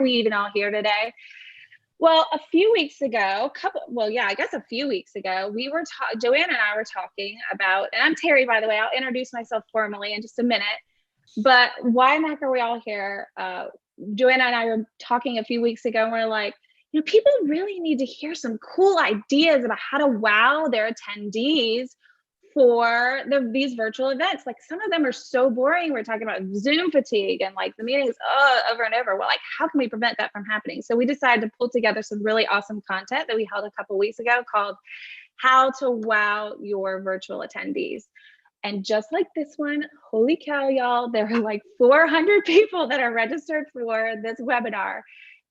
we even all here today? Well, a few weeks ago, I guess a few weeks ago, Joanna and I were talking about, and I'm Terry, by the way, I'll introduce myself formally in just a minute, but why the heck are we all here? Joanna and I were talking a few weeks ago, and we're like, people really need to hear some cool ideas about how to wow their attendees for these virtual events. Like, some of them are so boring. We're talking about Zoom fatigue and like the meetings over and over. Well, like, how can we prevent that from happening? So we decided to pull together some really awesome content that we held a couple weeks ago called How to Wow Your Virtual Attendees. And just like this one, holy cow, y'all, there are like 400 people that are registered for this webinar.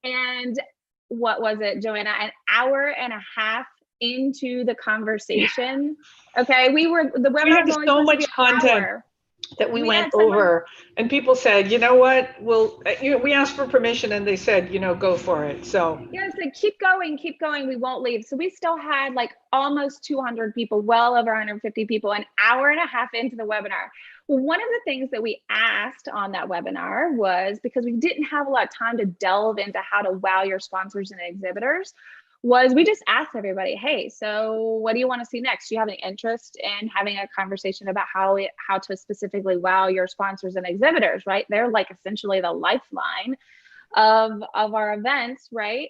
And what was it, Joanna? An hour and a half into the conversation. Okay, the webinar was only so much content that we went over, and people said, you know what, we asked for permission, and they said, go for it. So yeah, so keep going, we won't leave. So we still had like almost 200 people, well over 150 people, an hour and a half into the webinar. Well, one of the things that we asked on that webinar was, because we didn't have a lot of time to delve into how to wow your sponsors and exhibitors, was we just asked everybody, hey, so what do you want to see next? Do you have any interest in having a conversation about how to specifically wow your sponsors and exhibitors, right? They're like essentially the lifeline of our events, right?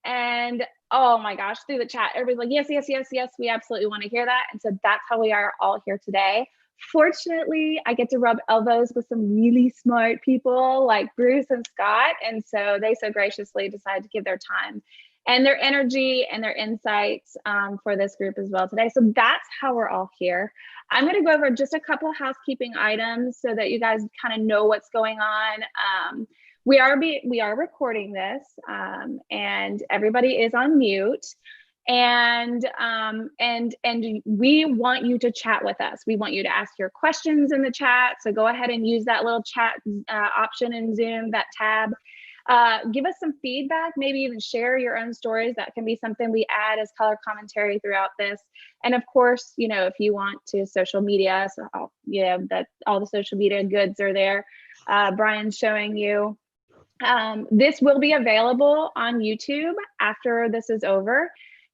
And oh my gosh, through the chat, everybody's like, yes, we absolutely want to hear that. And so that's how we are all here today. Fortunately, I get to rub elbows with some really smart people like Bruce and Scott. And so they so graciously decided to give their time and their energy and their insights for this group as well today. So that's how we're all here. I'm going to go over just a couple of housekeeping items so that you guys kind of know what's going on. We are recording this, and everybody is on mute. And we want you to chat with us. We want you to ask your questions in the chat. So go ahead and use that little chat option in Zoom, that tab. Give us some feedback, maybe even share your own stories. That can be something we add as color commentary throughout this. And of course, if you want to social media, so that all the social media goods are there. Brian's showing you. This will be available on YouTube after this is over.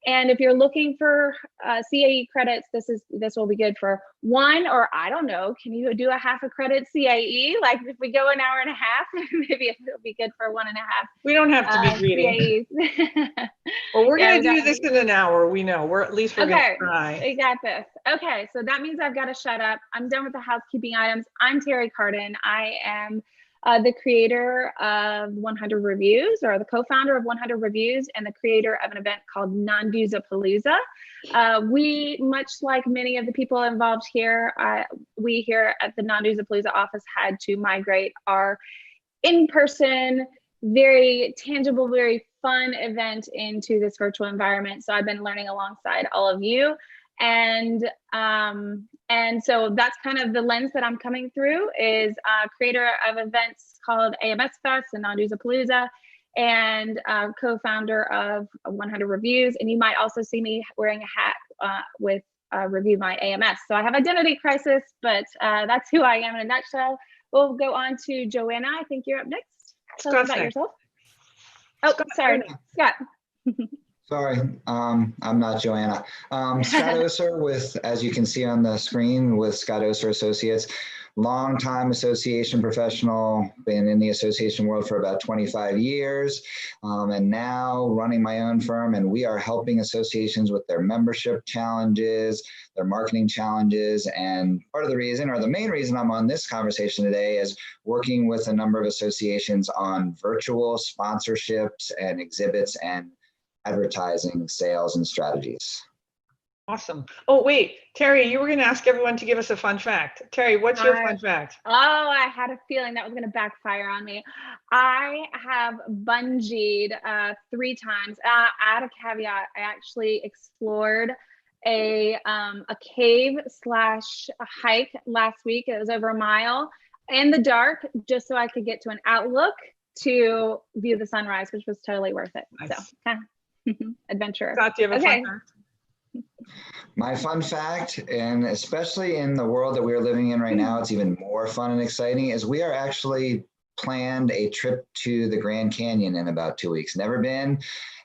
And if you're looking for CAE credits, this will be good for one, or I don't know, can you do a half a credit CAE? Like if we go an hour and a half, maybe it'll be good for 1.5. We don't have to be greedy. Well, we're going to do this in an hour. We know. We're going to try. We got this. Okay, so that means I've got to shut up. I'm done with the housekeeping items. I'm Terry Cardin. I am the creator of 100 Reviews, or the co-founder of 100 Reviews, and the creator of an event called Non-Doozapalooza. We, much like many of the people involved here, we here at the Non-Doozapalooza office had to migrate our in-person, very tangible, very fun event into this virtual environment. So I've been learning alongside all of you. And so that's kind of the lens that I'm coming through, is creator of events called AMS Fest and Non-Doozapalooza, and co-founder of 100 Reviews. And you might also see me wearing a hat with Review My AMS. So I have identity crisis, but that's who I am in a nutshell. We'll go on to Joanna. I think you're up next. Tell us about yourself. Oh, sorry, Scott. Sorry, I'm not Joanna. Scott Oser with, as you can see on the screen, with Scott Oser Associates, longtime association professional, been in the association world for about 25 years, and now running my own firm. And we are helping associations with their membership challenges, their marketing challenges. And part of the reason, or the main reason I'm on this conversation today, is working with a number of associations on virtual sponsorships and exhibits and advertising, sales, and strategies. Awesome. Oh, wait, Terry, you were going to ask everyone to give us a fun fact. Terry, what's your fun fact? Oh, I had a feeling that was going to backfire on me. I have bungeed 3 times. Add a caveat, I actually explored a cave slash a hike last week. It was over a mile in the dark, just so I could get to an outlook to view the sunrise, which was totally worth it. Nice. So, adventure. Scott, do you have a fun fact? My fun fact, and especially in the world that we're living in right now, it's even more fun and exciting, is we are actually planned a trip to the Grand Canyon in about 2 weeks. Never been,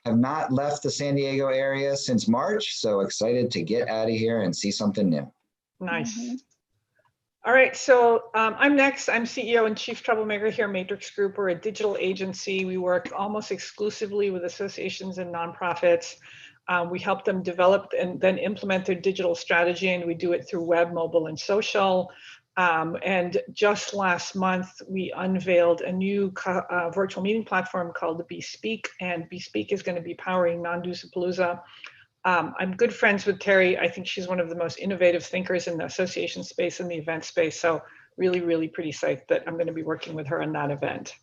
have not left the San Diego area since March. So excited to get out of here and see something new. Nice. Mm-hmm. All right, so I'm next. I'm CEO and Chief Troublemaker here at Matrix Group. We're a digital agency. We work almost exclusively with associations and nonprofits. We help them develop and then implement their digital strategy, and we do it through web, mobile, and social. And just last month, we unveiled a new virtual meeting platform called the Bespeak, and Bespeak is going to be powering Non-Do-Palooza. I'm good friends with Terry. I think she's one of the most innovative thinkers in the association space and the event space. So really, really pretty psyched that I'm going to be working with her on that event.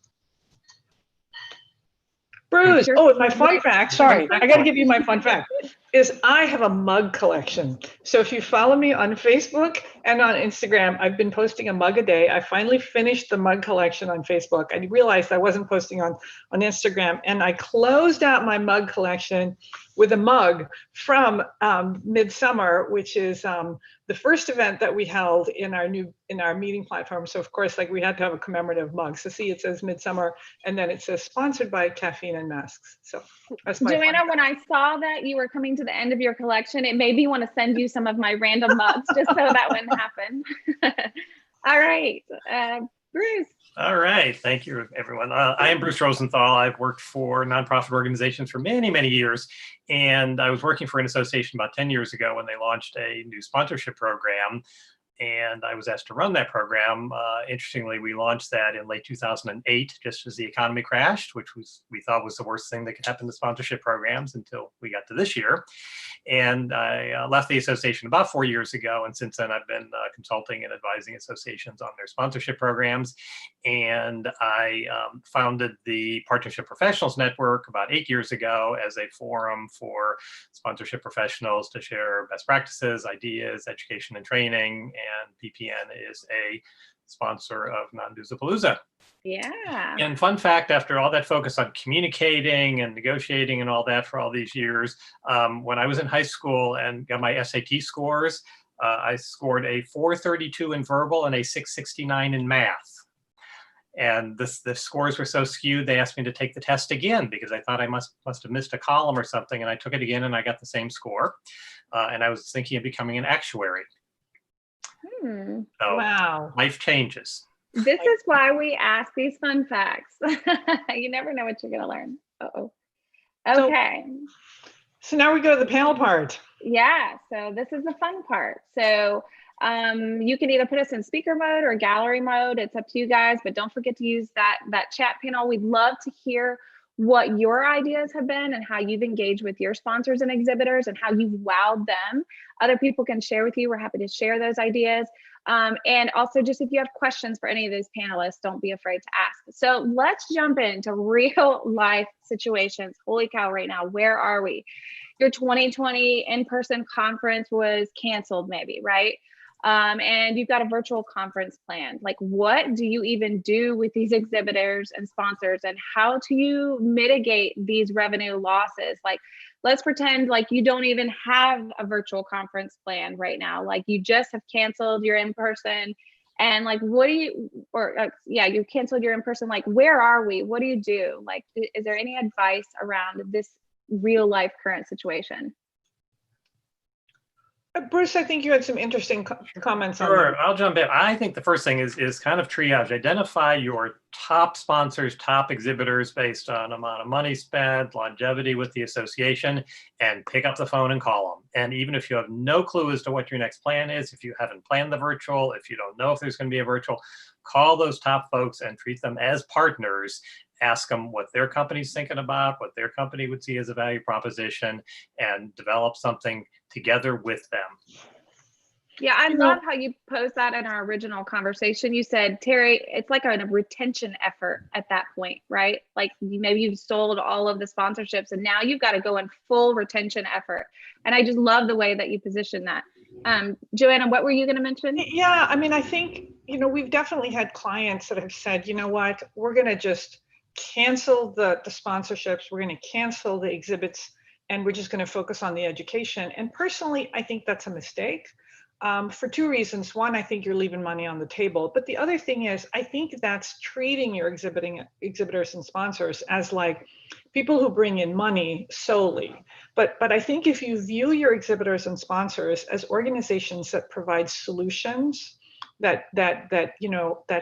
Bruce, oh, my fun fact, sorry, I got to give you my fun fact, is I have a mug collection. So if you follow me on Facebook and on Instagram, I've been posting a mug a day. I finally finished the mug collection on Facebook. I realized I wasn't posting on Instagram, and I closed out my mug collection with a mug from Midsummer, which is the first event that we held in our meeting platform. So of course, like, we had to have a commemorative mug. So see, it says Midsummer, and then it says sponsored by Caffeine and Masks. So that's my Joanna, when I saw that you were coming to the end of your collection, it made me want to send you some of my random mugs just so that wouldn't happen. All right, Bruce. All right. Thank you, everyone. I am Bruce Rosenthal. I've worked for nonprofit organizations for many, many years. And I was working for an association about 10 years ago when they launched a new sponsorship program. And I was asked to run that program. Interestingly, we launched that in late 2008, just as the economy crashed, which we thought was the worst thing that could happen to sponsorship programs until we got to this year. And I left the association about 4 years ago. And since then, I've been consulting and advising associations on their sponsorship programs. And I founded the Partnership Professionals Network about 8 years ago as a forum for sponsorship professionals to share best practices, ideas, education and training. And PPN is a sponsor of Non-Do-Palooza. Yeah. And fun fact, after all that focus on communicating and negotiating and all that for all these years, when I was in high school and got my SAT scores, I scored a 432 in verbal and a 669 in math. And the scores were so skewed, they asked me to take the test again because I thought I must have missed a column or something. And I took it again and I got the same score. And I was thinking of becoming an actuary. So wow, life changes. This is why we ask these fun facts. You never know what you're going to learn. Uh-oh. Okay. So now we go to the panel part. Yeah, so this is the fun part. So you can either put us in speaker mode or gallery mode. It's up to you guys, but don't forget to use that chat panel. We'd love to hear what your ideas have been and how you've engaged with your sponsors and exhibitors and how you've wowed them. Other people can share with you. We're happy to share those ideas. And also, just if you have questions for any of these panelists, don't be afraid to ask. So let's jump into real life situations. Holy cow, right now, where are we? Your 2020 in-person conference was canceled maybe, right? And you've got a virtual conference planned. Like, what do you even do with these exhibitors and sponsors, and how do you mitigate these revenue losses? Like, let's pretend like you don't even have a virtual conference planned right now. Like, you just have canceled your in-person, and like, what do you, yeah, you canceled your in-person. Like, where are we? What do you do? Like, is there any advice around this real life current situation? Bruce, I think you had some interesting comments on Sure, that. I'll jump in. I think the first thing is kind of triage. Identify your top sponsors, top exhibitors based on amount of money spent, longevity with the association, and pick up the phone and call them. And even if you have no clue as to what your next plan is, if you haven't planned the virtual, if you don't know if there's going to be a virtual, call those top folks and treat them as partners. Ask them what their company's thinking about, what their company would see as a value proposition, and develop something together with them. Yeah, I love how you posed that in our original conversation. You said, Terry, it's like a retention effort at that point, right? Like, maybe you've sold all of the sponsorships and now you've got to go in full retention effort. And I just love the way that you position that. Joanna, what were you going to mention? Yeah, I mean, I think, we've definitely had clients that have said, you know what, we're going to just cancel the sponsorships, we're going to cancel the exhibits, and we're just going to focus on the education. And personally, I think that's a mistake. for two reasons. One, I think you're leaving money on the table. But the other thing is, I think that's treating your exhibitors and sponsors as like people who bring in money solely. But I think if you view your exhibitors and sponsors as organizations that provide solutions, that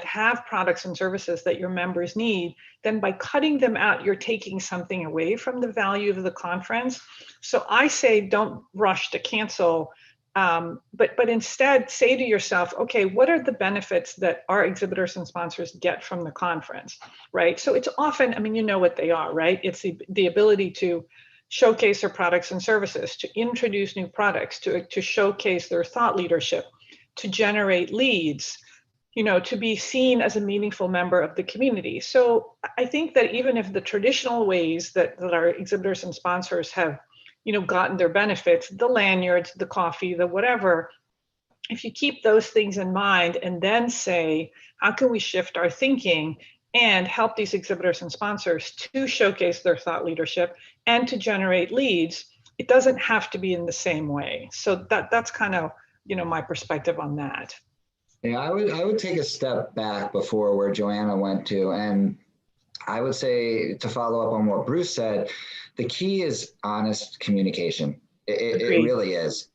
have products and services that your members need, then by cutting them out, you're taking something away from the value of the conference. So I say don't rush to cancel. But instead say to yourself, okay, what are the benefits that our exhibitors and sponsors get from the conference, right? So it's often, I mean, you know what they are, right? It's the ability to showcase their products and services, to introduce new products, to showcase their thought leadership, to generate leads, to be seen as a meaningful member of the community. So I think that even if the traditional ways that our exhibitors and sponsors have gotten their benefits, the lanyards, the coffee, the whatever, if you keep those things in mind and then say, how can we shift our thinking and help these exhibitors and sponsors to showcase their thought leadership and to generate leads, it doesn't have to be in the same way. So that's kind of, my perspective on that. Yeah, I would take a step back before where Joanna went to, and I would say, to follow up on what Bruce said, the key is honest communication. It really is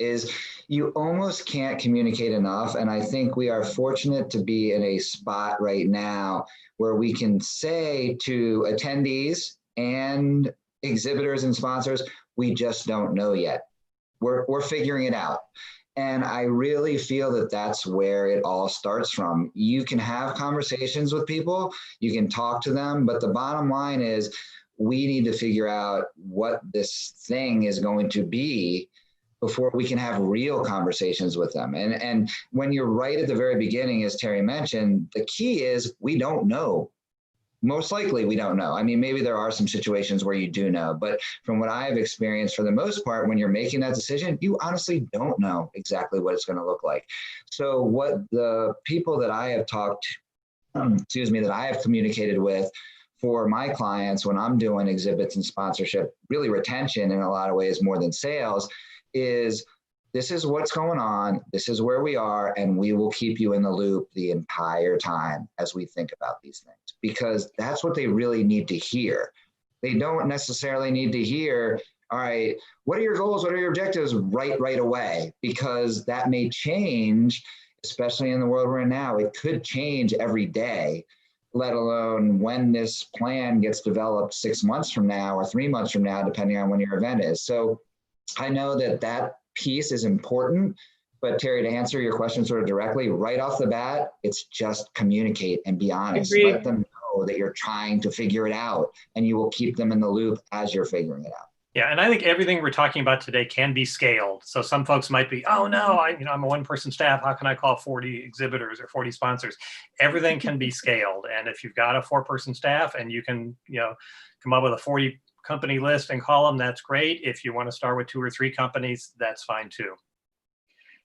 you almost can't communicate enough. And I think we are fortunate to be in a spot right now where we can say to attendees and exhibitors and sponsors, we just don't know yet. We're figuring it out. And I really feel that that's where it all starts from. You can have conversations with people, you can talk to them, but the bottom line is we need to figure out what this thing is going to be before we can have real conversations with them. And when you're right at the very beginning, as Terry mentioned, the key is we don't know. Most likely we don't know. I mean, maybe there are some situations where you do know, but from what I've experienced, for the most part, when you're making that decision, you honestly don't know exactly what it's going to look like. So what the people that I have that I have communicated with for my clients when I'm doing exhibits and sponsorship, really retention in a lot of ways more than sales, is this is what's going on, this is where we are, and we will keep you in the loop the entire time as we think about these things, because that's what they really need to hear. They don't necessarily need to hear, all right, what are your goals, what are your objectives right away, because that may change, especially in the world we're in now. It could change every day, let alone when this plan gets developed 6 months from now or 3 months from now, depending on when your event is. So I know that piece is important, but Terry, to answer your question sort of directly, right off the bat, it's just communicate and be honest. Agreed. Let them know that you're trying to figure it out, and you will keep them in the loop as you're figuring it out. Yeah, and I think everything we're talking about today can be scaled. So some folks might be, oh no, I'm a one-person staff. How can I call 40 exhibitors or 40 sponsors? Everything can be scaled. And if you've got a 4-person staff and you can, come up with a 40 company list and call them, that's great. If you want to start with 2 or 3 companies, that's fine too.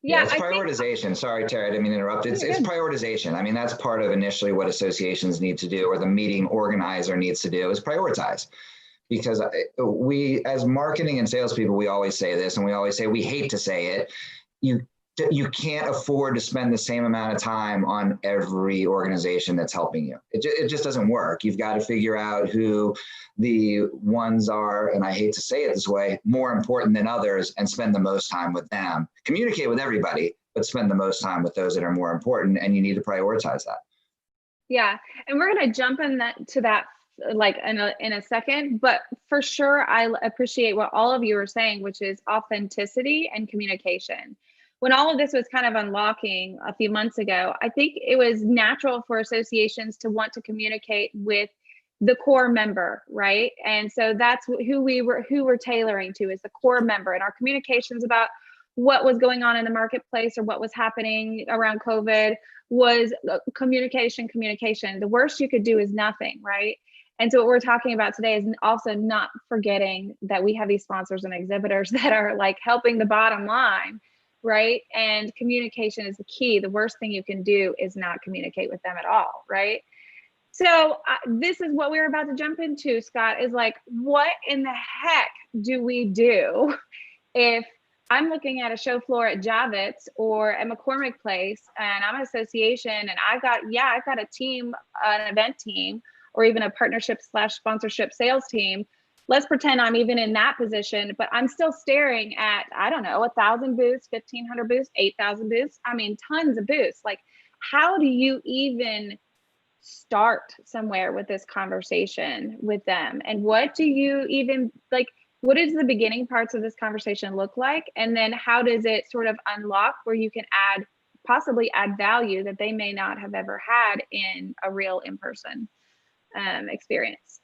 Yeah, it's prioritization. Sorry, Terry, I didn't mean to interrupt. It's prioritization. I mean, that's part of initially what associations need to do, or the meeting organizer needs to do, is prioritize. Because we, as marketing and salespeople, we always say this, and we always say, we hate to say it, you can't afford to spend the same amount of time on every organization that's helping you. It just doesn't work. You've got to figure out who the ones are, and I hate to say it this way, more important than others, and spend the most time with them. Communicate with everybody, but spend the most time with those that are more important, and you need to prioritize that. Yeah, and we're going to jump to that like in a second, but for sure, I appreciate what all of you are saying, which is authenticity and communication. When all of this was kind of unlocking a few months ago, I think it was natural for associations to want to communicate with the core member, right? And so that's who we're tailoring to, is the core member, and our communications about what was going on in the marketplace or what was happening around COVID was communication. The worst you could do is nothing, right? And so what we're talking about today is also not forgetting that we have these sponsors and exhibitors that are like helping the bottom line, right? And communication is the key. The worst thing you can do is not communicate with them at all, right? So this is what we're about to jump into, Scott, is like, what in the heck do we do if I'm looking at a show floor at Javits or at McCormick Place, and I'm an association, and I've got a team, an event team, or even a partnership/sponsorship sales team. Let's pretend I'm even in that position, but I'm still staring at, I don't know, 1,000 booths, 1,500 booths, 8,000 booths. I mean, tons of booths. Like, how do you even start somewhere with this conversation with them? And what do you even, like, what does the beginning parts of this conversation look like? And then how does it sort of unlock where you can possibly add value that they may not have ever had in a real in-person experience?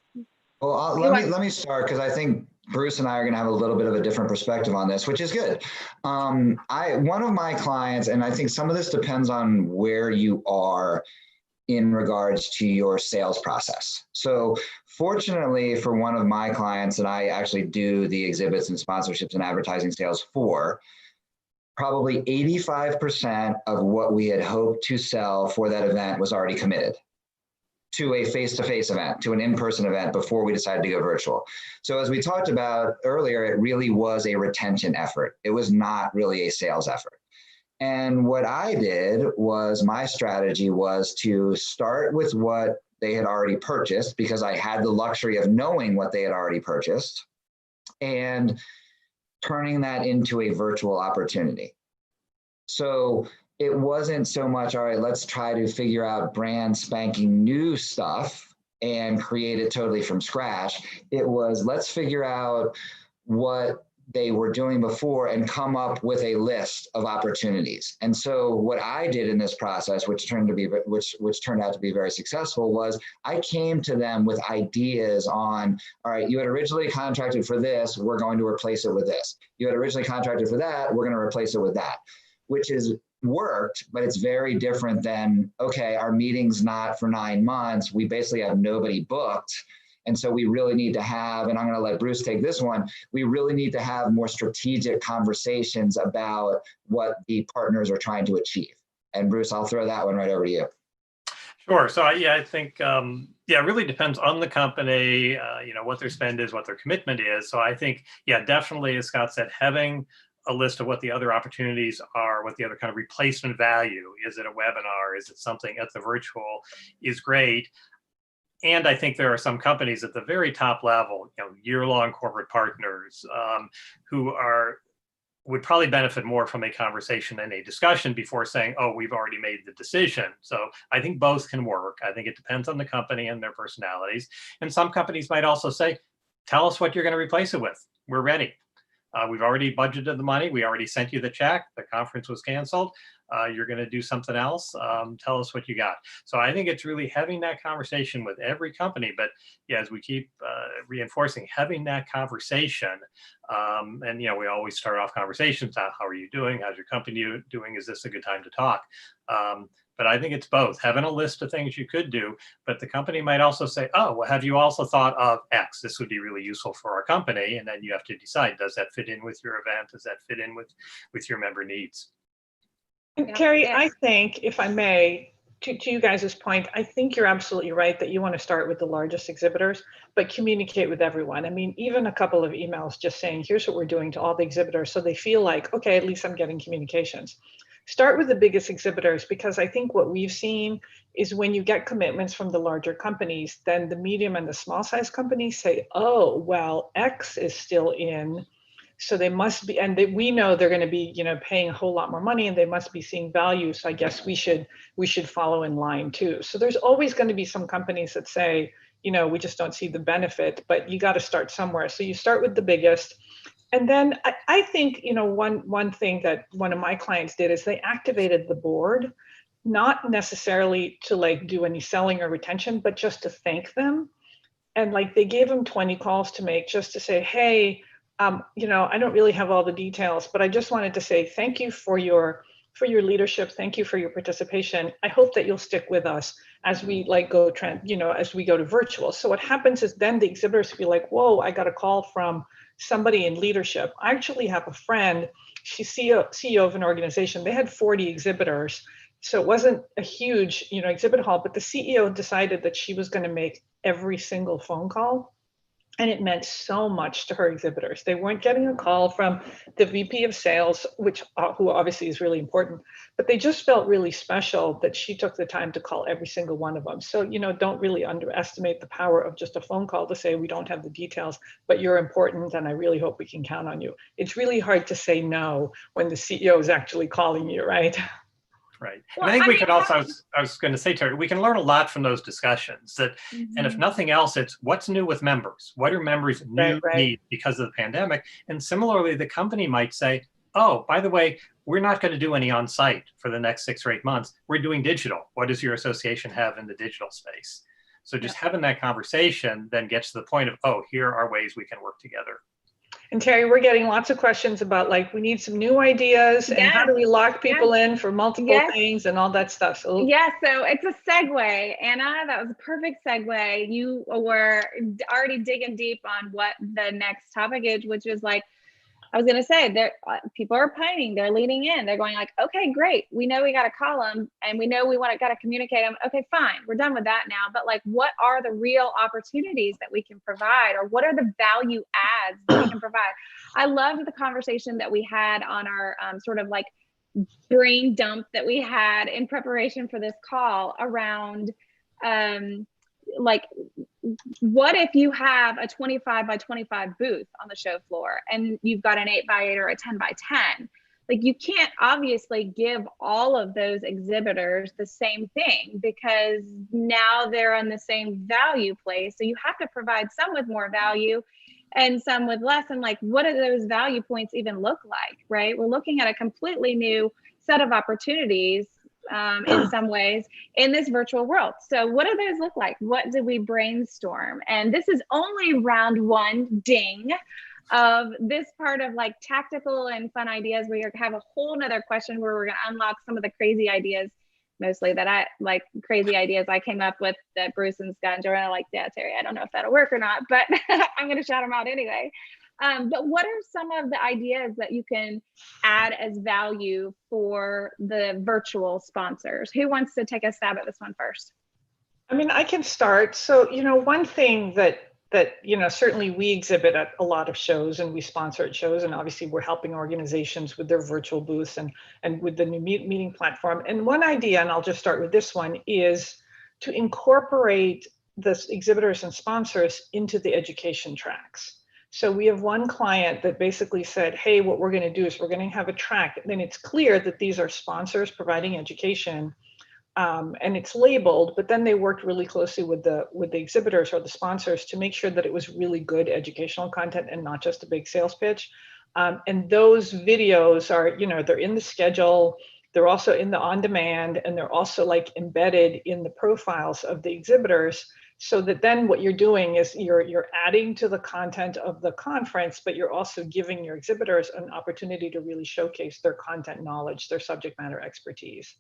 Well, let me start, because I think Bruce and I are going to have a little bit of a different perspective on this, which is good. One of my clients, and I think some of this depends on where you are in regards to your sales process. So fortunately for one of my clients that I actually do the exhibits and sponsorships and advertising sales for, probably 85% of what we had hoped to sell for that event was already committed to a face-to-face event, to an in-person event, before we decided to go virtual. So as we talked about earlier, it really was a retention effort. It was not really a sales effort. And what I did was, my strategy was to start with what they had already purchased, because I had the luxury of knowing what they had already purchased, and turning that into a virtual opportunity. So it wasn't so much, all right, let's try to figure out brand spanking new stuff and create it totally from scratch. It was, let's figure out what they were doing before and come up with a list of opportunities. And so what I did in this process, which turned out to be very successful, was I came to them with ideas on, all right, you had originally contracted for this, we're going to replace it with this. You had originally contracted for that, we're going to replace it with that, which is worked, but it's very different than, okay, our meeting's not for 9 months, we basically have nobody booked. And so we really need to have, and I'm going to let Bruce take this one, we really need to have more strategic conversations about what the partners are trying to achieve. And Bruce, I'll throw that one right over to you. Sure. So yeah, I think, it really depends on the company, what their spend is, what their commitment is. So I think, yeah, definitely, as Scott said, having a list of what the other opportunities are, what the other kind of replacement value, is it a webinar, is it something at the virtual, is great. And I think there are some companies at the very top level, year-long corporate partners, who would probably benefit more from a conversation and a discussion before saying, oh, we've already made the decision. So I think both can work. I think it depends on the company and their personalities. And some companies might also say, tell us what you're going to replace it with. We're ready. We've already budgeted the money. We already sent you the check. The conference was canceled. You're going to do something else. Tell us what you got. So I think it's really having that conversation with every company. But yeah, as we keep reinforcing, having that conversation, and we always start off conversations on how are you doing? How's your company doing? Is this a good time to talk? But I think it's both, having a list of things you could do, but the company might also say, oh, well, have you also thought of X? This would be really useful for our company. And then you have to decide, does that fit in with your event? Does that fit in with your member needs? And Carrie, I think, if I may, to you guys' point, I think you're absolutely right that you want to start with the largest exhibitors, but communicate with everyone. I mean, even a couple of emails just saying, here's what we're doing to all the exhibitors, so they feel like, okay, at least I'm getting communications. Start with the biggest exhibitors, because I think what we've seen is when you get commitments from the larger companies, then the medium and the small size companies say, oh, well, X is still in, so they must be, and we know they're going to be, paying a whole lot more money, and they must be seeing value. So I guess we should follow in line too. So there's always going to be some companies that say, we just don't see the benefit, but you got to start somewhere. So you start with the biggest. And then I think, one thing that one of my clients did is they activated the board, not necessarily to do any selling or retention, but just to thank them. And they gave them 20 calls to make, just to say, hey, I don't really have all the details, but I just wanted to say thank you for your leadership. Thank you for your participation. I hope that you'll stick with us as we as we go to virtual. So what happens is then the exhibitors feel like, whoa, I got a call from somebody in leadership. I actually have a friend, she's CEO of an organization. They had 40 exhibitors. So it wasn't a huge, exhibit hall, but the CEO decided that she was going to make every single phone call And it meant so much to her exhibitors. They weren't getting a call from the VP of sales, who obviously is really important, but they just felt really special that she took the time to call every single one of them. So, don't really underestimate the power of just a phone call to say, we don't have the details, but you're important and I really hope we can count on you. It's really hard to say no when the CEO is actually calling you, right? Right. Well, and I think we could also, I was going to say, Terry, we can learn a lot from those discussions and if nothing else, it's what's new with members? What are members need because of the pandemic? And similarly, the company might say, oh, by the way, we're not going to do any on-site for the next 6 or 8 months. We're doing digital. What does your association have in the digital space? So just having that conversation then gets to the point of, oh, here are ways we can work together. And Terry, we're getting lots of questions about we need some new ideas and how do we lock people in for multiple things and all that stuff. So so it's a segue. Anna, that was a perfect segue. You were already digging deep on what the next topic is, which is I was going to say that people are pining, they're leaning in, they're going okay, great. We know we got to call them and we know we got to communicate them. Okay, fine. We're done with that now. But what are the real opportunities that we can provide, or what are the value adds that we can provide? I loved the conversation that we had on our sort of brain dump that we had in preparation for this call around what if you have a 25 by 25 booth on the show floor and you've got an 8 by 8 or a 10 by 10? You can't obviously give all of those exhibitors the same thing because now they're in the same value place. So you have to provide some with more value and some with less. And what do those value points even look like, right? We're looking at a completely new set of opportunities in some ways in this virtual world. So what do those look like? What did we brainstorm? And this is only round one, ding, of this part of tactical and fun ideas. We have a whole nother question where we're going to unlock some of the crazy ideas, mostly that crazy ideas I came up with that Bruce and Scott and Joanna yeah, Terry, I don't know if that'll work or not, but I'm going to shout them out anyway. But what are some of the ideas that you can add as value for the virtual sponsors? Who wants to take a stab at this one first? I mean, I can start. So, one thing that certainly we exhibit at a lot of shows and we sponsor at shows, and obviously we're helping organizations with their virtual booths and with the new meeting platform. And one idea, and I'll just start with this one, is to incorporate the exhibitors and sponsors into the education tracks. So we have one client that basically said, hey, what we're going to do is we're going to have a track. And then it's clear that these are sponsors providing education, and it's labeled, but then they worked really closely with the exhibitors or the sponsors to make sure that it was really good educational content and not just a big sales pitch. And those videos are, they're in the schedule. They're also in the on-demand, and they're also embedded in the profiles of the exhibitors. So that then what you're doing is you're adding to the content of the conference, but you're also giving your exhibitors an opportunity to really showcase their content knowledge, their subject matter expertise.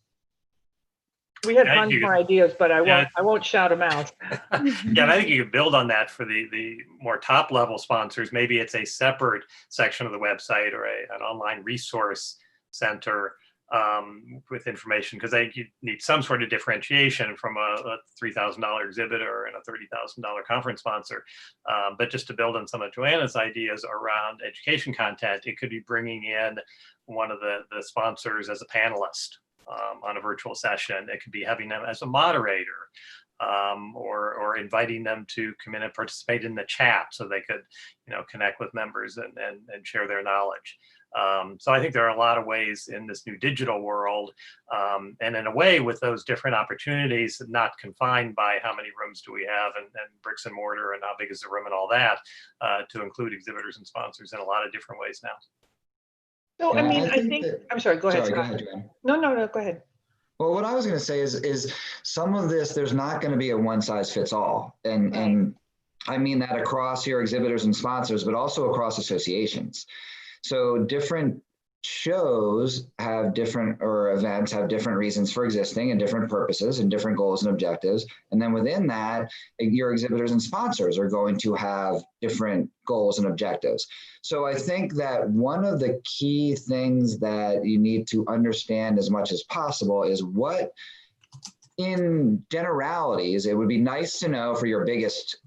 We had tons more ideas, but I won't shout them out. Yeah, and I think you could build on that for the more top level sponsors. Maybe it's a separate section of the website or an online resource center with information, because I think you need some sort of differentiation from a $3,000 exhibitor and a $30,000 conference sponsor. But just to build on some of Joanna's ideas around education content, it could be bringing in one of the sponsors as a panelist on a virtual session. It could be having them as a moderator, or inviting them to come in and participate in the chat so they could, connect with members and share their knowledge. So I think there are a lot of ways in this new digital world, and in a way with those different opportunities, not confined by how many rooms do we have and bricks and mortar and how big is the room and all that, to include exhibitors and sponsors in a lot of different ways now. So, I mean, I think I'm sorry, go ahead. Sorry, go ahead, Joanne. No, go ahead. Well, what I was going to say is some of this, there's not going to be a one size fits all. And I mean that across your exhibitors and sponsors, but also across associations. So different shows have different, or events have different reasons for existing and different purposes and different goals and objectives. And then within that, your exhibitors and sponsors are going to have different goals and objectives. So I think that one of the key things that you need to understand as much as possible is what, in generalities, it would be nice to know for your biggest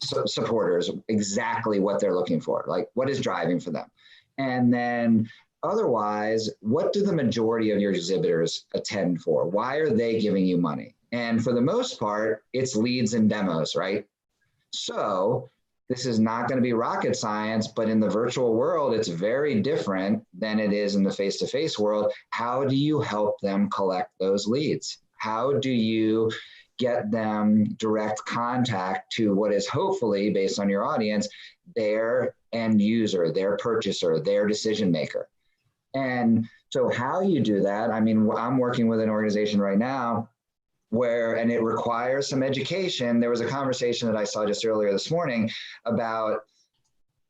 supporters exactly what they're looking for, like what is driving for them. And then otherwise, what do the majority of your exhibitors attend for? Why are they giving you money? And for the most part, it's leads and demos, right? So this is not going to be rocket science, but in the virtual world, it's very different than it is in the face-to-face world. How do you help them collect those leads? How do you get them direct contact to what is hopefully, based on your audience, their end user, their purchaser, their decision maker? And so how you do that, I mean, I'm working with an organization right now and it requires some education. There was a conversation that I saw just earlier this morning about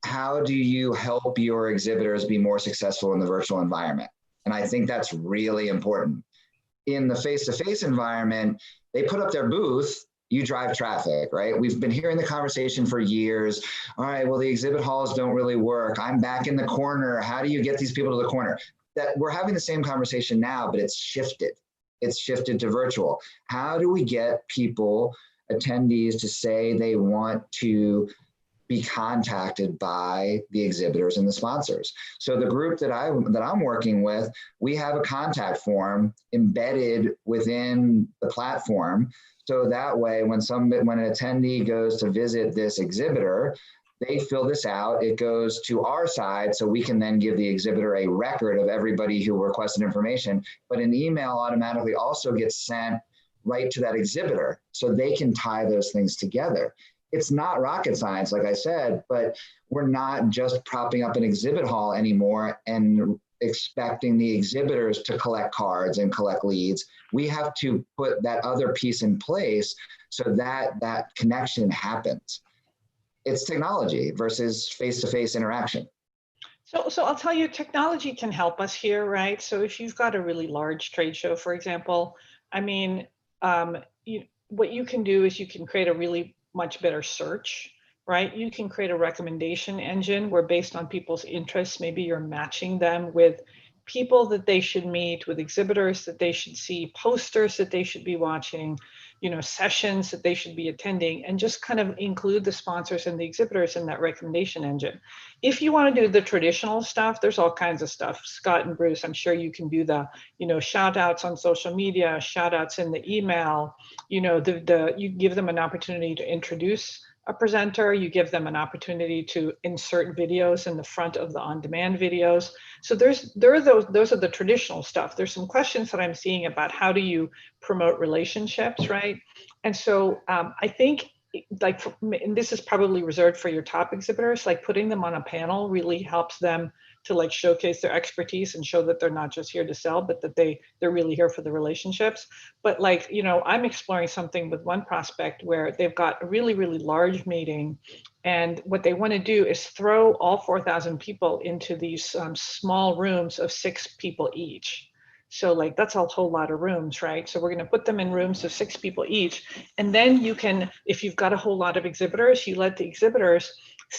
how do you help your exhibitors be more successful in the virtual environment? And I think that's really important. In the face-to-face environment, they put up their booth, you drive traffic, right? We've been hearing the conversation for years. All right, well, the exhibit halls don't really work. I'm back in the corner. How do you get these people to the corner? That we're having the same conversation now, but it's shifted. It's shifted to virtual. How do we get people, attendees, to say they want to be contacted by the exhibitors and the sponsors? So the group that I'm working with, we have a contact form embedded within the platform. So that way, when an attendee goes to visit this exhibitor, they fill this out, it goes to our side, so we can then give the exhibitor a record of everybody who requested information, but an email automatically also gets sent right to that exhibitor, so they can tie those things together. It's not rocket science, like I said, but we're not just propping up an exhibit hall anymore and expecting the exhibitors to collect cards and collect leads. We have to put that other piece in place so that that connection happens. It's technology versus face-to-face interaction. So I'll tell you, technology can help us here, right? So if you've got a really large trade show, for example, I mean, what you can do is you can create a really much better search, right? You can create a recommendation engine where, based on people's interests, maybe you're matching them with people that they should meet, with exhibitors that they should see, posters that they should be watching, sessions that they should be attending, and just kind of include the sponsors and the exhibitors in that recommendation engine. If you want to do the traditional stuff, there's all kinds of stuff. Scott and Bruce, I'm sure you can do the, shout outs on social media, shout outs in the email, you give them an opportunity to introduce a presenter, you give them an opportunity to insert videos in the front of the on-demand videos. So those are the traditional stuff. There's some questions that I'm seeing about how do you promote relationships, right? And so I think, and this is probably reserved for your top exhibitors, like putting them on a panel really helps them to showcase their expertise and show that they're not just here to sell, but that they're really here for the relationships. But I'm exploring something with one prospect where they've got a really, really large meeting, and what they want to do is throw all 4,000 people into these small rooms of 6 people each. So that's a whole lot of rooms, right? So we're going to put them in rooms of 6 people each. And then you can, if you've got a whole lot of exhibitors, you let the exhibitors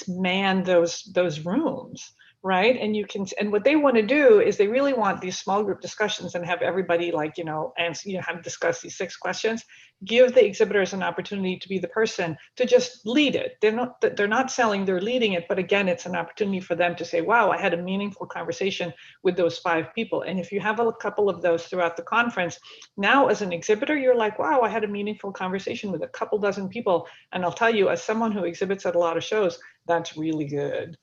man those rooms, right? And what they want to do is they really want these small group discussions and have everybody have discussed these 6 questions. Give the exhibitors an opportunity to be the person to just lead it. They're not selling, they're leading it. But again, it's an opportunity for them to say, wow, I had a meaningful conversation with those 5 people. And if you have a couple of those throughout the conference, now as an exhibitor, you're like, wow, I had a meaningful conversation with a couple dozen people. And I'll tell you, as someone who exhibits at a lot of shows, that's really good.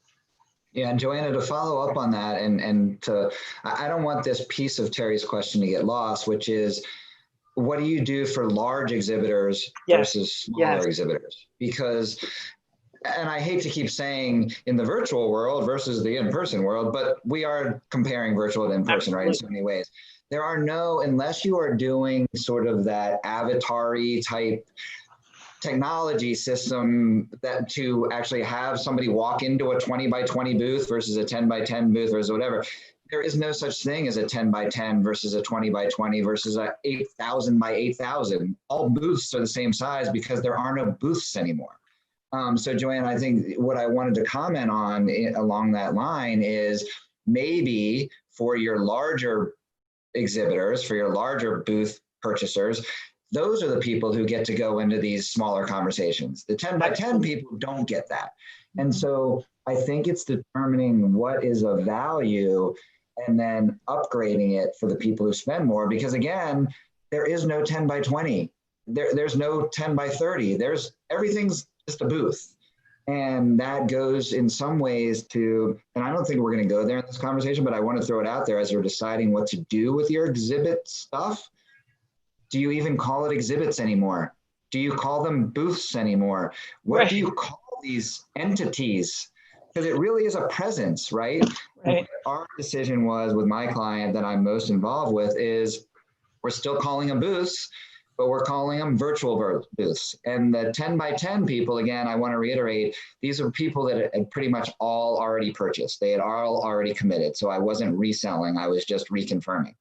Yeah, and Joanna, to follow up on that, I don't want this piece of Terry's question to get lost, which is, what do you do for large exhibitors versus smaller exhibitors? Because, and I hate to keep saying in the virtual world versus the in-person world, but we are comparing virtual to in-person, right, in so many ways. There are unless you are doing sort of that avatar-y type technology system that to actually have somebody walk into a 20 by 20 booth versus a 10 by 10 booth versus whatever. There is no such thing as a 10 by 10 versus a 20 by 20 versus a 8,000 by 8,000. All booths are the same size because there are no booths anymore. So Joanne, I think what I wanted to comment on along that line is maybe for your larger exhibitors, for your larger booth purchasers, those are the people who get to go into these smaller conversations. The 10 by 10 people don't get that. And so I think it's determining what is of value and then upgrading it for the people who spend more, because again, there is no 10 by 20. There's no 10 by 30. Everything's just a booth. And that goes in some ways to, and I don't think we're going to go there in this conversation, but I want to throw it out there as you're deciding what to do with your exhibit stuff. Do you even call it exhibits anymore? Do you call them booths anymore? What do you call these entities? Because it really is a presence, right? Our decision was with my client that I'm most involved with is we're still calling them booths, but we're calling them virtual booths. And the 10 by 10 people, again, I want to reiterate, these are people that had pretty much all already purchased. They had all already committed. So I wasn't reselling, I was just reconfirming.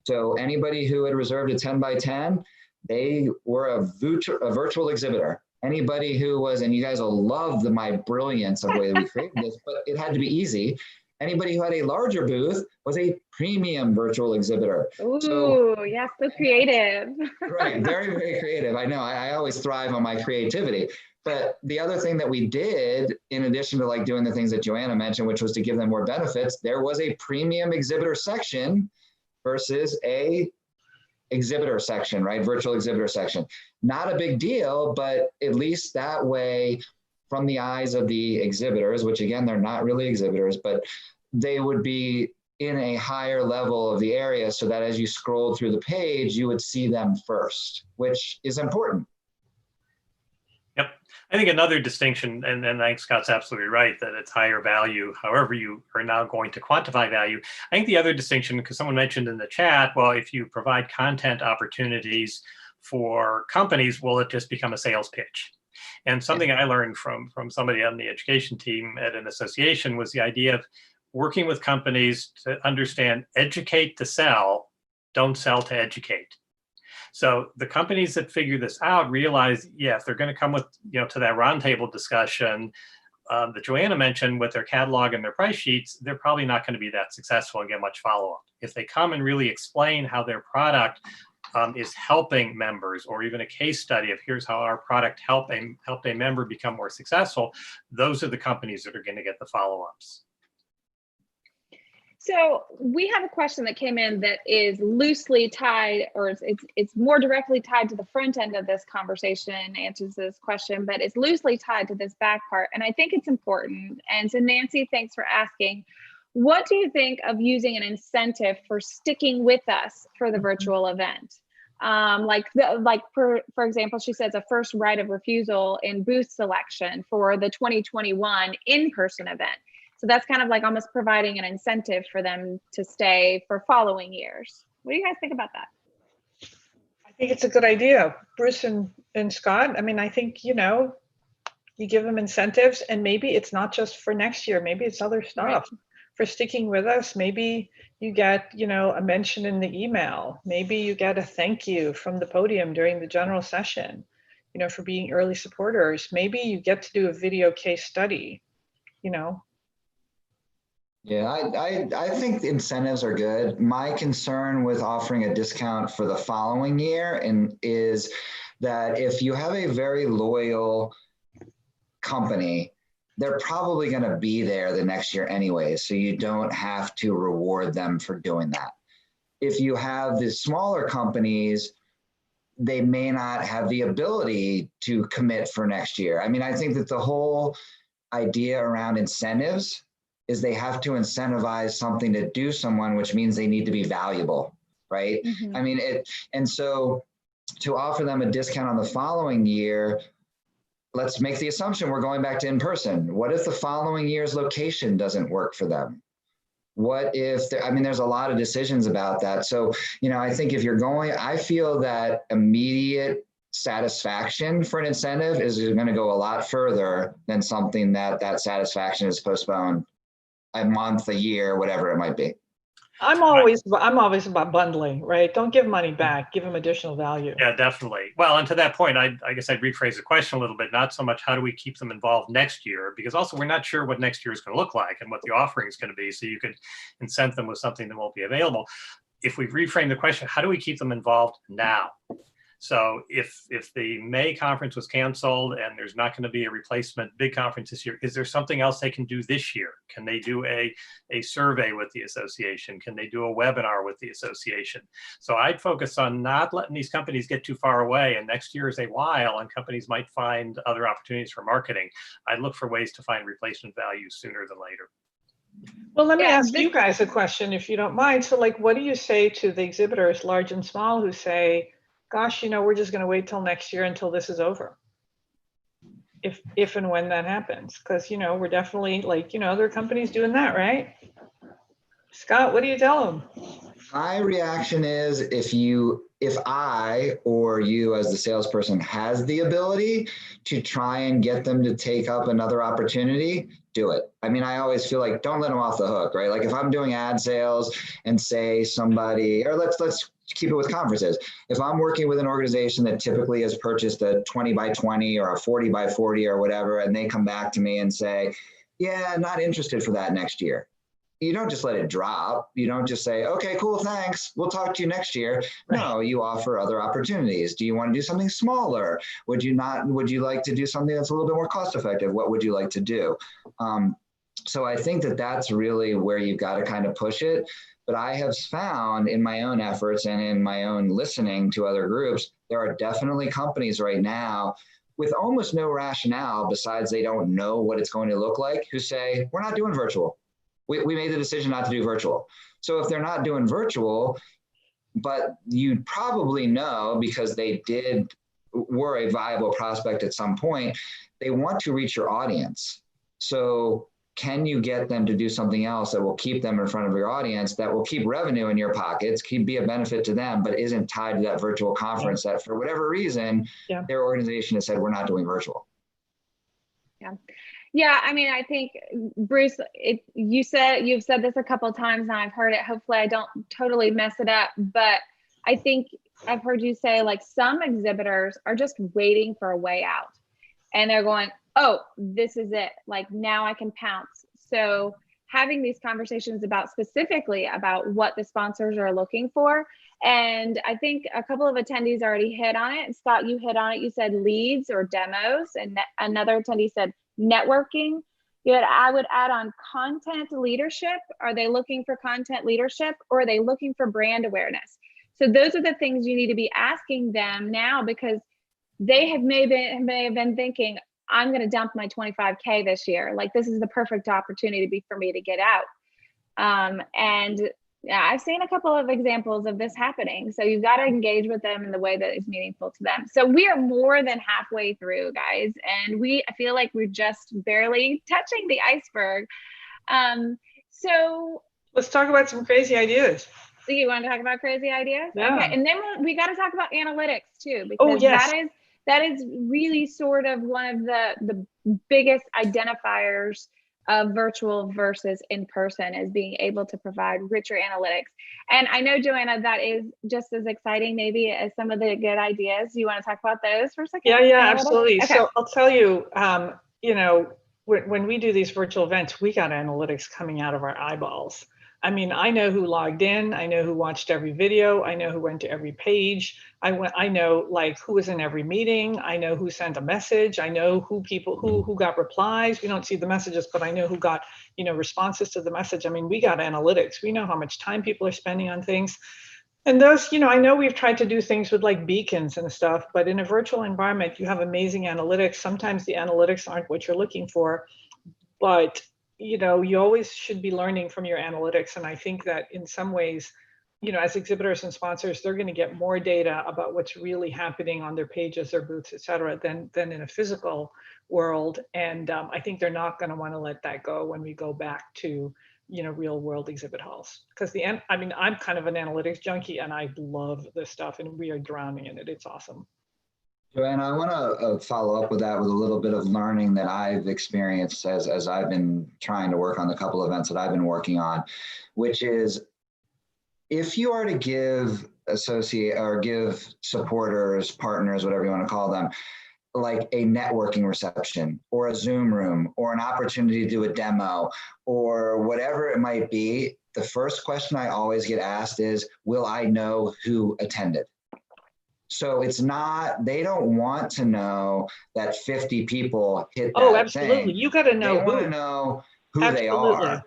So anybody who had reserved a 10 by 10, they were a virtual exhibitor. Anybody who was, and you guys will love my brilliance of the way that we created this, but it had to be easy. Anybody who had a larger booth was a premium virtual exhibitor. Ooh, yes, so creative. Right, very, very creative. I know, I always thrive on my creativity. But the other thing that we did, in addition to like doing the things that Joanna mentioned, which was to give them more benefits, there was a premium exhibitor section versus a exhibitor section, right? Virtual exhibitor section. Not a big deal, but at least that way, from the eyes of the exhibitors, which again, they're not really exhibitors, but they would be in a higher level of the area so that as you scroll through the page, you would see them first, which is important. Yep. I think another distinction, and I think Scott's absolutely right, that it's higher value, however you are now going to quantify value. I think the other distinction, because someone mentioned in the chat, well, if you provide content opportunities for companies, will it just become a sales pitch? And something I learned from somebody on the education team at an association was the idea of working with companies to understand, educate to sell, don't sell to educate. So the companies that figure this out realize, yeah, if they're going to come with, to that roundtable discussion that Joanna mentioned with their catalog and their price sheets, they're probably not going to be that successful and get much follow-up. If they come and really explain how their product is helping members, or even a case study of here's how our product helped a member become more successful, those are the companies that are going to get the follow-ups. So we have a question that came in that is loosely tied, or it's more directly tied to the front end of this conversation, answers this question, but it's loosely tied to this back part. And I think it's important. And so Nancy, thanks for asking. What do you think of using an incentive for sticking with us for the virtual event? For example, she says a first right of refusal in booth selection for the 2021 in-person event. So that's kind of like almost providing an incentive for them to stay for following years. What do you guys think about that? I think it's a good idea. Bruce and Scott, I mean, I think, you give them incentives, and maybe it's not just for next year, maybe it's other stuff. Right. For sticking with us, maybe you get, a mention in the email. Maybe you get a thank you from the podium during the general session, for being early supporters. Maybe you get to do a video case study, Yeah, I think incentives are good. My concern with offering a discount for the following year is that if you have a very loyal company, they're probably going to be there the next year anyway, so you don't have to reward them for doing that. If you have the smaller companies, they may not have the ability to commit for next year. I mean, I think that the whole idea around incentives is they have to incentivize something to do someone, which means they need to be valuable, right? Mm-hmm. I mean, and so to offer them a discount on the following year, let's make the assumption we're going back to in-person. What if the following year's location doesn't work for them? What if, there's a lot of decisions about that. So, I think if you're going, I feel that immediate satisfaction for an incentive is going to go a lot further than something that satisfaction is postponed a month, a year, whatever it might be. I'm always about bundling, right? Don't give money back, give them additional value. Yeah, definitely. Well, and to that point, I guess I'd rephrase the question a little bit, not so much how do we keep them involved next year, because also we're not sure what next year is going to look like and what the offering is going to be. So you could incent them with something that won't be available. If we reframe the question, how do we keep them involved now? So if the May conference was canceled and there's not going to be a replacement big conference this year, is there something else they can do this year? Can they do a survey with the association? Can they do a webinar with the association? So I'd focus on not letting these companies get too far away, and next year is a while and companies might find other opportunities for marketing. I'd look for ways to find replacement value sooner than later. Well, let me ask you guys a question, if you don't mind. So like, what do you say to the exhibitors, large and small, who say, gosh, we're just going to wait till next year until this is over? If and when that happens, because, we're definitely like, there are companies doing that, right? Scott, what do you tell them? My reaction is if I or you as the salesperson has the ability to try and get them to take up another opportunity, do it. I mean, I always feel like don't let them off the hook, right? Like if I'm doing ad sales and say somebody, or let's keep it with conferences. If I'm working with an organization that typically has purchased a 20 by 20 or a 40 by 40 or whatever, and they come back to me and say, yeah, not interested for that next year. You don't just let it drop. You don't just say, okay, cool, thanks. We'll talk to you next year. Right. No, you offer other opportunities. Do you want to do something smaller? Would you like to do something that's a little bit more cost effective? What would you like to do? So I think that that's really where you've got to kind of push it. But I have found in my own efforts and in my own listening to other groups, there are definitely companies right now with almost no rationale besides they don't know what it's going to look like, who say, we're not doing virtual. We made the decision not to do virtual. So if they're not doing virtual, but you probably know because they were a viable prospect at some point, they want to reach your audience. So can you get them to do something else that will keep them in front of your audience, that will keep revenue in your pockets, be a benefit to them, but isn't tied to that virtual conference that for whatever reason, their organization has said, we're not doing virtual. Yeah, I mean, I think, Bruce, you've said this a couple of times and I've heard it. Hopefully I don't totally mess it up, but I think I've heard you say like some exhibitors are just waiting for a way out and they're going, oh, this is it. Like now I can pounce. So having these conversations specifically about what the sponsors are looking for. And I think a couple of attendees already hit on it. Scott, you hit on it. You said leads or demos, and another attendee said networking. I would add on content leadership. Are they looking for content leadership or are they looking for brand awareness? So those are the things you need to be asking them now, because they may have been thinking, I'm going to dump my 25K this year. Like this is the perfect opportunity for me to get out. And I've seen a couple of examples of this happening. So you've got to engage with them in the way that is meaningful to them. So we are more than halfway through, guys. And I feel like we're just barely touching the iceberg. So let's talk about some crazy ideas. So you want to talk about crazy ideas? Yeah. Okay. And then we got to talk about analytics too, because that is really sort of one of the biggest identifiers of virtual versus in person, is being able to provide richer analytics. And I know, Joanna, that is just as exciting maybe as some of the good ideas. You want to talk about those for a second? Yeah, absolutely. Okay. So I'll tell you, when we do these virtual events, we got analytics coming out of our eyeballs. I mean, I know who logged in. I know who watched every video. I know who went to every page. I know like who was in every meeting. I know who sent a message. I know who got replies. We don't see the messages, but I know who got, responses to the message. I mean, we got analytics. We know how much time people are spending on things. And those, I know we've tried to do things with like beacons and stuff, but in a virtual environment, you have amazing analytics. Sometimes the analytics aren't what you're looking for, but you always should be learning from your analytics. And I think that in some ways, as exhibitors and sponsors, they're going to get more data about what's really happening on their pages, their booths, et cetera, than in a physical world. And I think they're not going to want to let that go when we go back to, real world exhibit halls. Because I'm kind of an analytics junkie and I love this stuff and we are drowning in it. It's awesome. Joanna, I want to follow up with that with a little bit of learning that I've experienced as I've been trying to work on the couple events that I've been working on, which is if you are to give give supporters, partners, whatever you want to call them, like a networking reception or a Zoom room or an opportunity to do a demo or whatever it might be, the first question I always get asked is, will I know who attended? So it's not, they don't want to know that 50 people hit that Oh, absolutely. thing. You got to know They want to know who they are.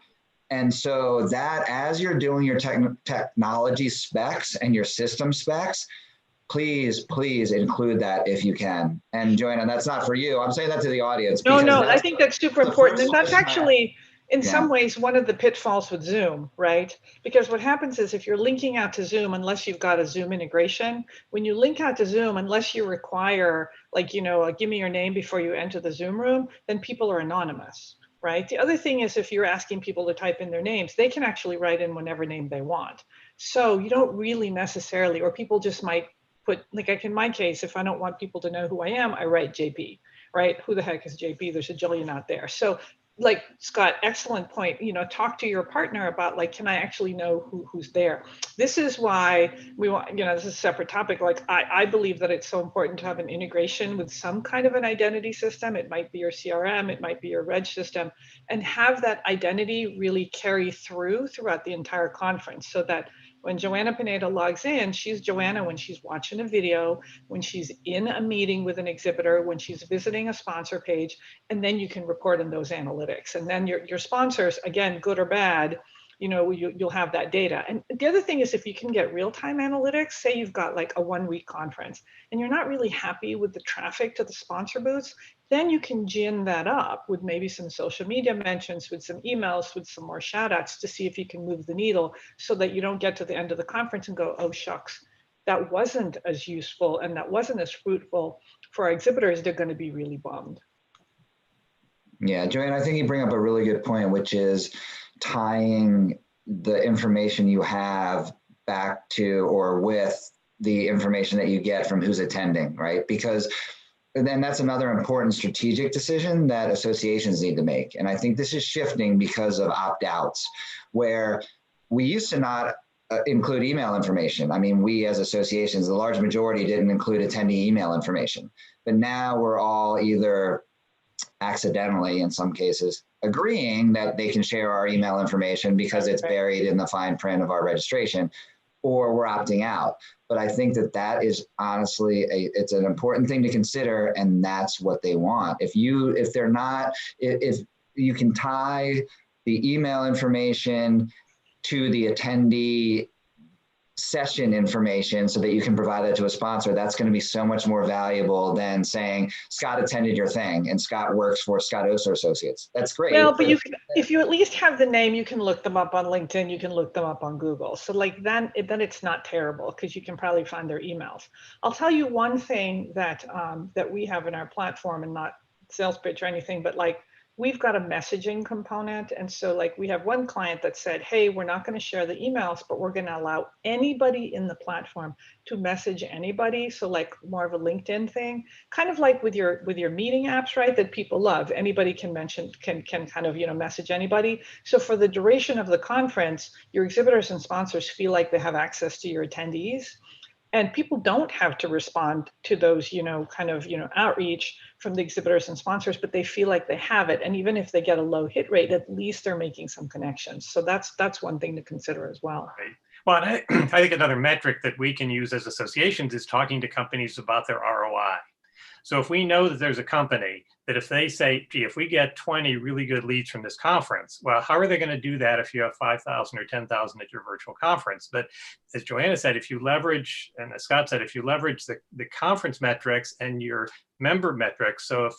And so that as you're doing your technology specs and your system specs, please include that if you can. And Joanna, that's not for you. I'm saying that to the audience. No, I think that's super important. And that's actually, in some Yeah. ways, one of the pitfalls with Zoom, right? Because what happens is if you're linking out to Zoom, unless you've got a Zoom integration, when you link out to Zoom, unless you require, like, give me your name before you enter the Zoom room, then people are anonymous, right? The other thing is if you're asking people to type in their names, they can actually write in whatever name they want. So you don't really necessarily, or people just might put, like in my case, if I don't want people to know who I am, I write JP, right? Who the heck is JP? There's a jillion out there. So like Scott, excellent point. Talk to your partner about like, can I actually know who's there? This is why we want, this is a separate topic. Like I believe that it's so important to have an integration with some kind of an identity system. It might be your CRM, it might be your reg system, and have that identity really carry throughout the entire conference so that when Joanna Pineda logs in, she's Joanna when she's watching a video, when she's in a meeting with an exhibitor, when she's visiting a sponsor page, and then you can report on those analytics. And then your sponsors, again, good or bad, you'll have that data. And the other thing is if you can get real-time analytics, say you've got like a 1-week conference and you're not really happy with the traffic to the sponsor booths, then you can gin that up with maybe some social media mentions, with some emails, with some more shout outs to see if you can move the needle so that you don't get to the end of the conference and go, oh shucks, that wasn't as useful and that wasn't as fruitful for our exhibitors. They're going to be really bummed. Yeah, Joanne, I think you bring up a really good point, which is tying the information you have back to or with the information that you get from who's attending, right? Because then that's another important strategic decision that associations need to make. And I think this is shifting because of opt-outs, where we used to not include email information. I mean, we as associations, the large majority didn't include attendee email information, but now we're all either accidentally, in some cases, agreeing that they can share our email information because it's buried in the fine print of our registration, or we're opting out. But I think that is honestly, it's an important thing to consider, and that's what they want. If you can tie the email information to the attendee session information so that you can provide that to a sponsor, that's going to be so much more valuable than saying Scott attended your thing and Scott works for Scott Oser Associates. That's great. Well, but if you at least have the name, you can look them up on LinkedIn, you can look them up on Google. So like then it's not terrible because you can probably find their emails. I'll tell you one thing that that we have in our platform, and not sales pitch or anything, but like we've got a messaging component. And so like we have one client that said, hey, we're not going to share the emails, but we're going to allow anybody in the platform to message anybody. So like more of a LinkedIn thing, kind of like with your meeting apps, right? That people love. Anybody can kind of, message anybody. So for the duration of the conference, your exhibitors and sponsors feel like they have access to your attendees. And people don't have to respond to those, outreach from the exhibitors and sponsors, but they feel like they have it. And even if they get a low hit rate, at least they're making some connections. So that's one thing to consider as well. Right. Well, I think another metric that we can use as associations is talking to companies about their ROI. So if we know that there's a company that if they say, gee, if we get 20 really good leads from this conference, well, how are they going to do that if you have 5,000 or 10,000 at your virtual conference? But as Joanna said, if you leverage, and as Scott said, if you leverage the conference metrics and your member metrics, so if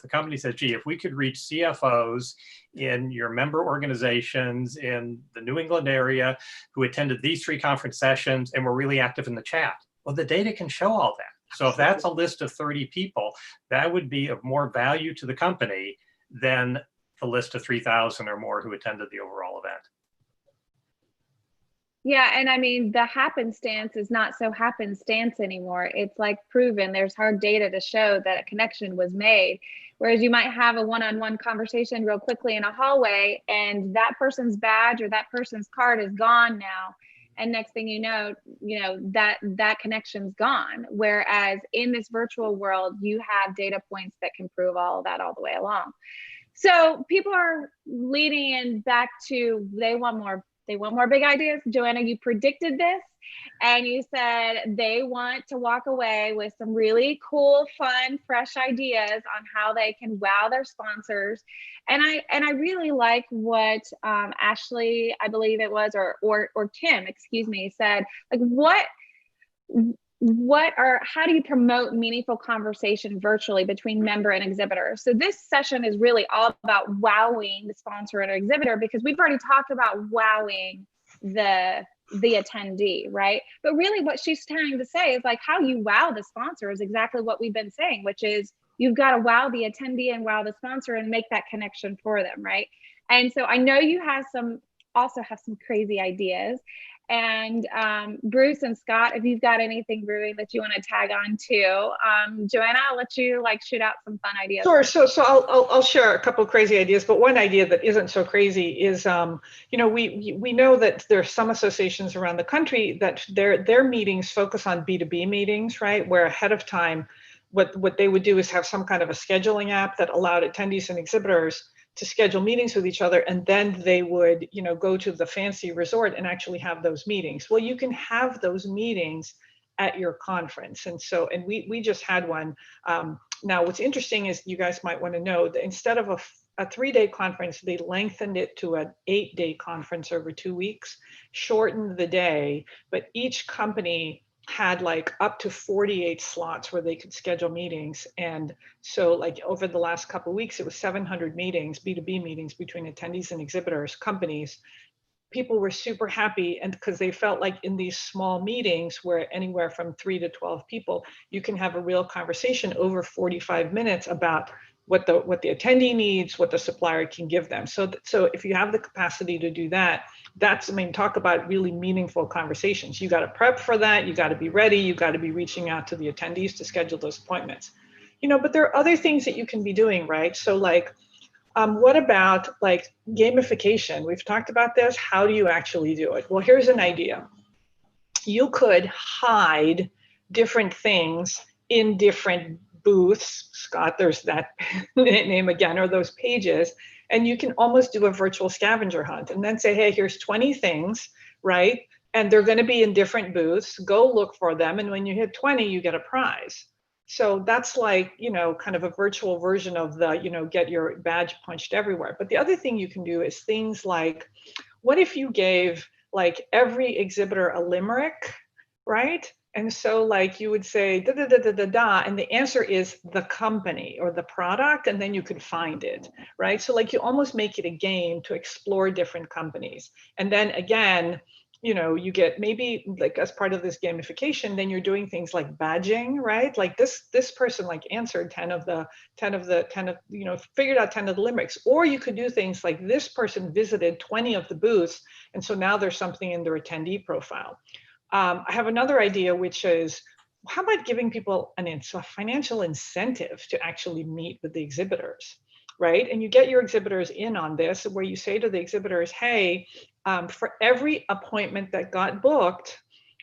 the company says, gee, if we could reach CFOs in your member organizations in the New England area who attended these 3 conference sessions and were really active in the chat, well, the data can show all that. So if that's a list of 30 people, that would be of more value to the company than the list of 3,000 or more who attended the overall event. Yeah, and I mean, the happenstance is not so happenstance anymore. It's like proven. There's hard data to show that a connection was made. Whereas you might have a one-on-one conversation real quickly in a hallway, and that person's badge or that person's card is gone now. And next thing you know, that connection's gone. Whereas in this virtual world, you have data points that can prove all of that all the way along. So people are leading in back to, they want more They want more big ideas. Joanna, you predicted this, and you said they want to walk away with some really cool, fun, fresh ideas on how they can wow their sponsors. And I really like what Ashley, I believe it was, or Tim, excuse me, said, like, how do you promote meaningful conversation virtually between member and exhibitor? So this session is really all about wowing the sponsor and exhibitor, because we've already talked about wowing the attendee, right? But really what she's trying to say is, like, how you wow the sponsor is exactly what we've been saying, which is you've got to wow the attendee and wow the sponsor and make that connection for them, right? And so I know you also have some crazy ideas. And Bruce and Scott, if you've got anything brewing that you want to tag on to, Joanna, I'll let you shoot out some fun ideas. Sure. So I'll share a couple of crazy ideas, but one idea that isn't so crazy is, we know that there are some associations around the country that their meetings focus on B2B meetings, right? Where ahead of time, what they would do is have some kind of a scheduling app that allowed attendees and exhibitors to schedule meetings with each other, and then they would, go to the fancy resort and actually have those meetings. Well, you can have those meetings at your conference. And we just had one. Now, what's interesting is, you guys might want to know that instead of a 3-day conference, they lengthened it to an 8-day conference over 2 weeks, shortened the day, but each company had like up to 48 slots where they could schedule meetings. And so, like, over the last couple of weeks, it was 700 meetings, B2B meetings between attendees and exhibitors, companies. People were super happy, and because they felt like in these small meetings, where anywhere from 3 to 12 people, you can have a real conversation over 45 minutes about what the attendee needs, what the supplier can give them. So if you have the capacity to do that, talk about really meaningful conversations. You got to prep for that. You got to be ready. You got to be reaching out to the attendees to schedule those appointments. But there are other things that you can be doing, right? So, like, what about like gamification? We've talked about this. How do you actually do it? Well, here's an idea. You could hide different things in different booths. Scott, there's that name again, or those pages. And you can almost do a virtual scavenger hunt and then say, hey, here's 20 things, right? And they're going to be in different booths. Go look for them. And when you hit 20, you get a prize. So that's like, kind of a virtual version of the, get your badge punched everywhere. But the other thing you can do is things like, what if you gave like every exhibitor a limerick, right? And so, like, you would say da da da da da da, and the answer is the company or the product, and then you could find it, right? So, like, you almost make it a game to explore different companies, and then again, you get maybe like as part of this gamification, then you're doing things like badging, right? Like this person like answered 10 of the figured out 10 of the limericks. Or you could do things like this person visited 20 of the booths, and so now there's something in their attendee profile. I have another idea, which is, how about giving people a financial incentive to actually meet with the exhibitors, right? And you get your exhibitors in on this, where you say to the exhibitors, hey, for every appointment that got booked,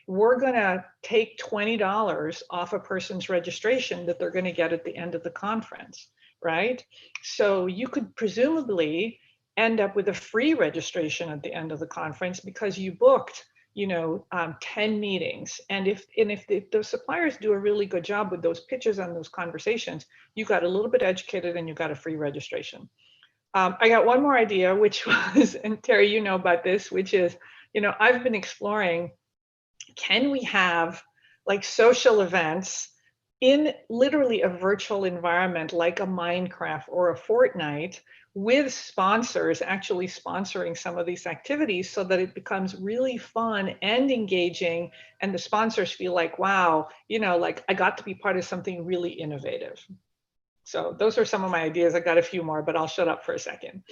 we're going to take $20 off a person's registration that they're going to get at the end of the conference, right? So you could presumably end up with a free registration at the end of the conference because you booked 10 meetings. And if the suppliers do a really good job with those pitches and those conversations, you got a little bit educated and you got a free registration. I got one more idea, which was, and Terry, you know about this, which is, I've been exploring, can we have like social events in literally a virtual environment, like a Minecraft or a Fortnite, with sponsors actually sponsoring some of these activities, so that it becomes really fun and engaging, and the sponsors feel like, wow, like I got to be part of something really innovative. So those are some of my ideas. I got a few more, but I'll shut up for a second.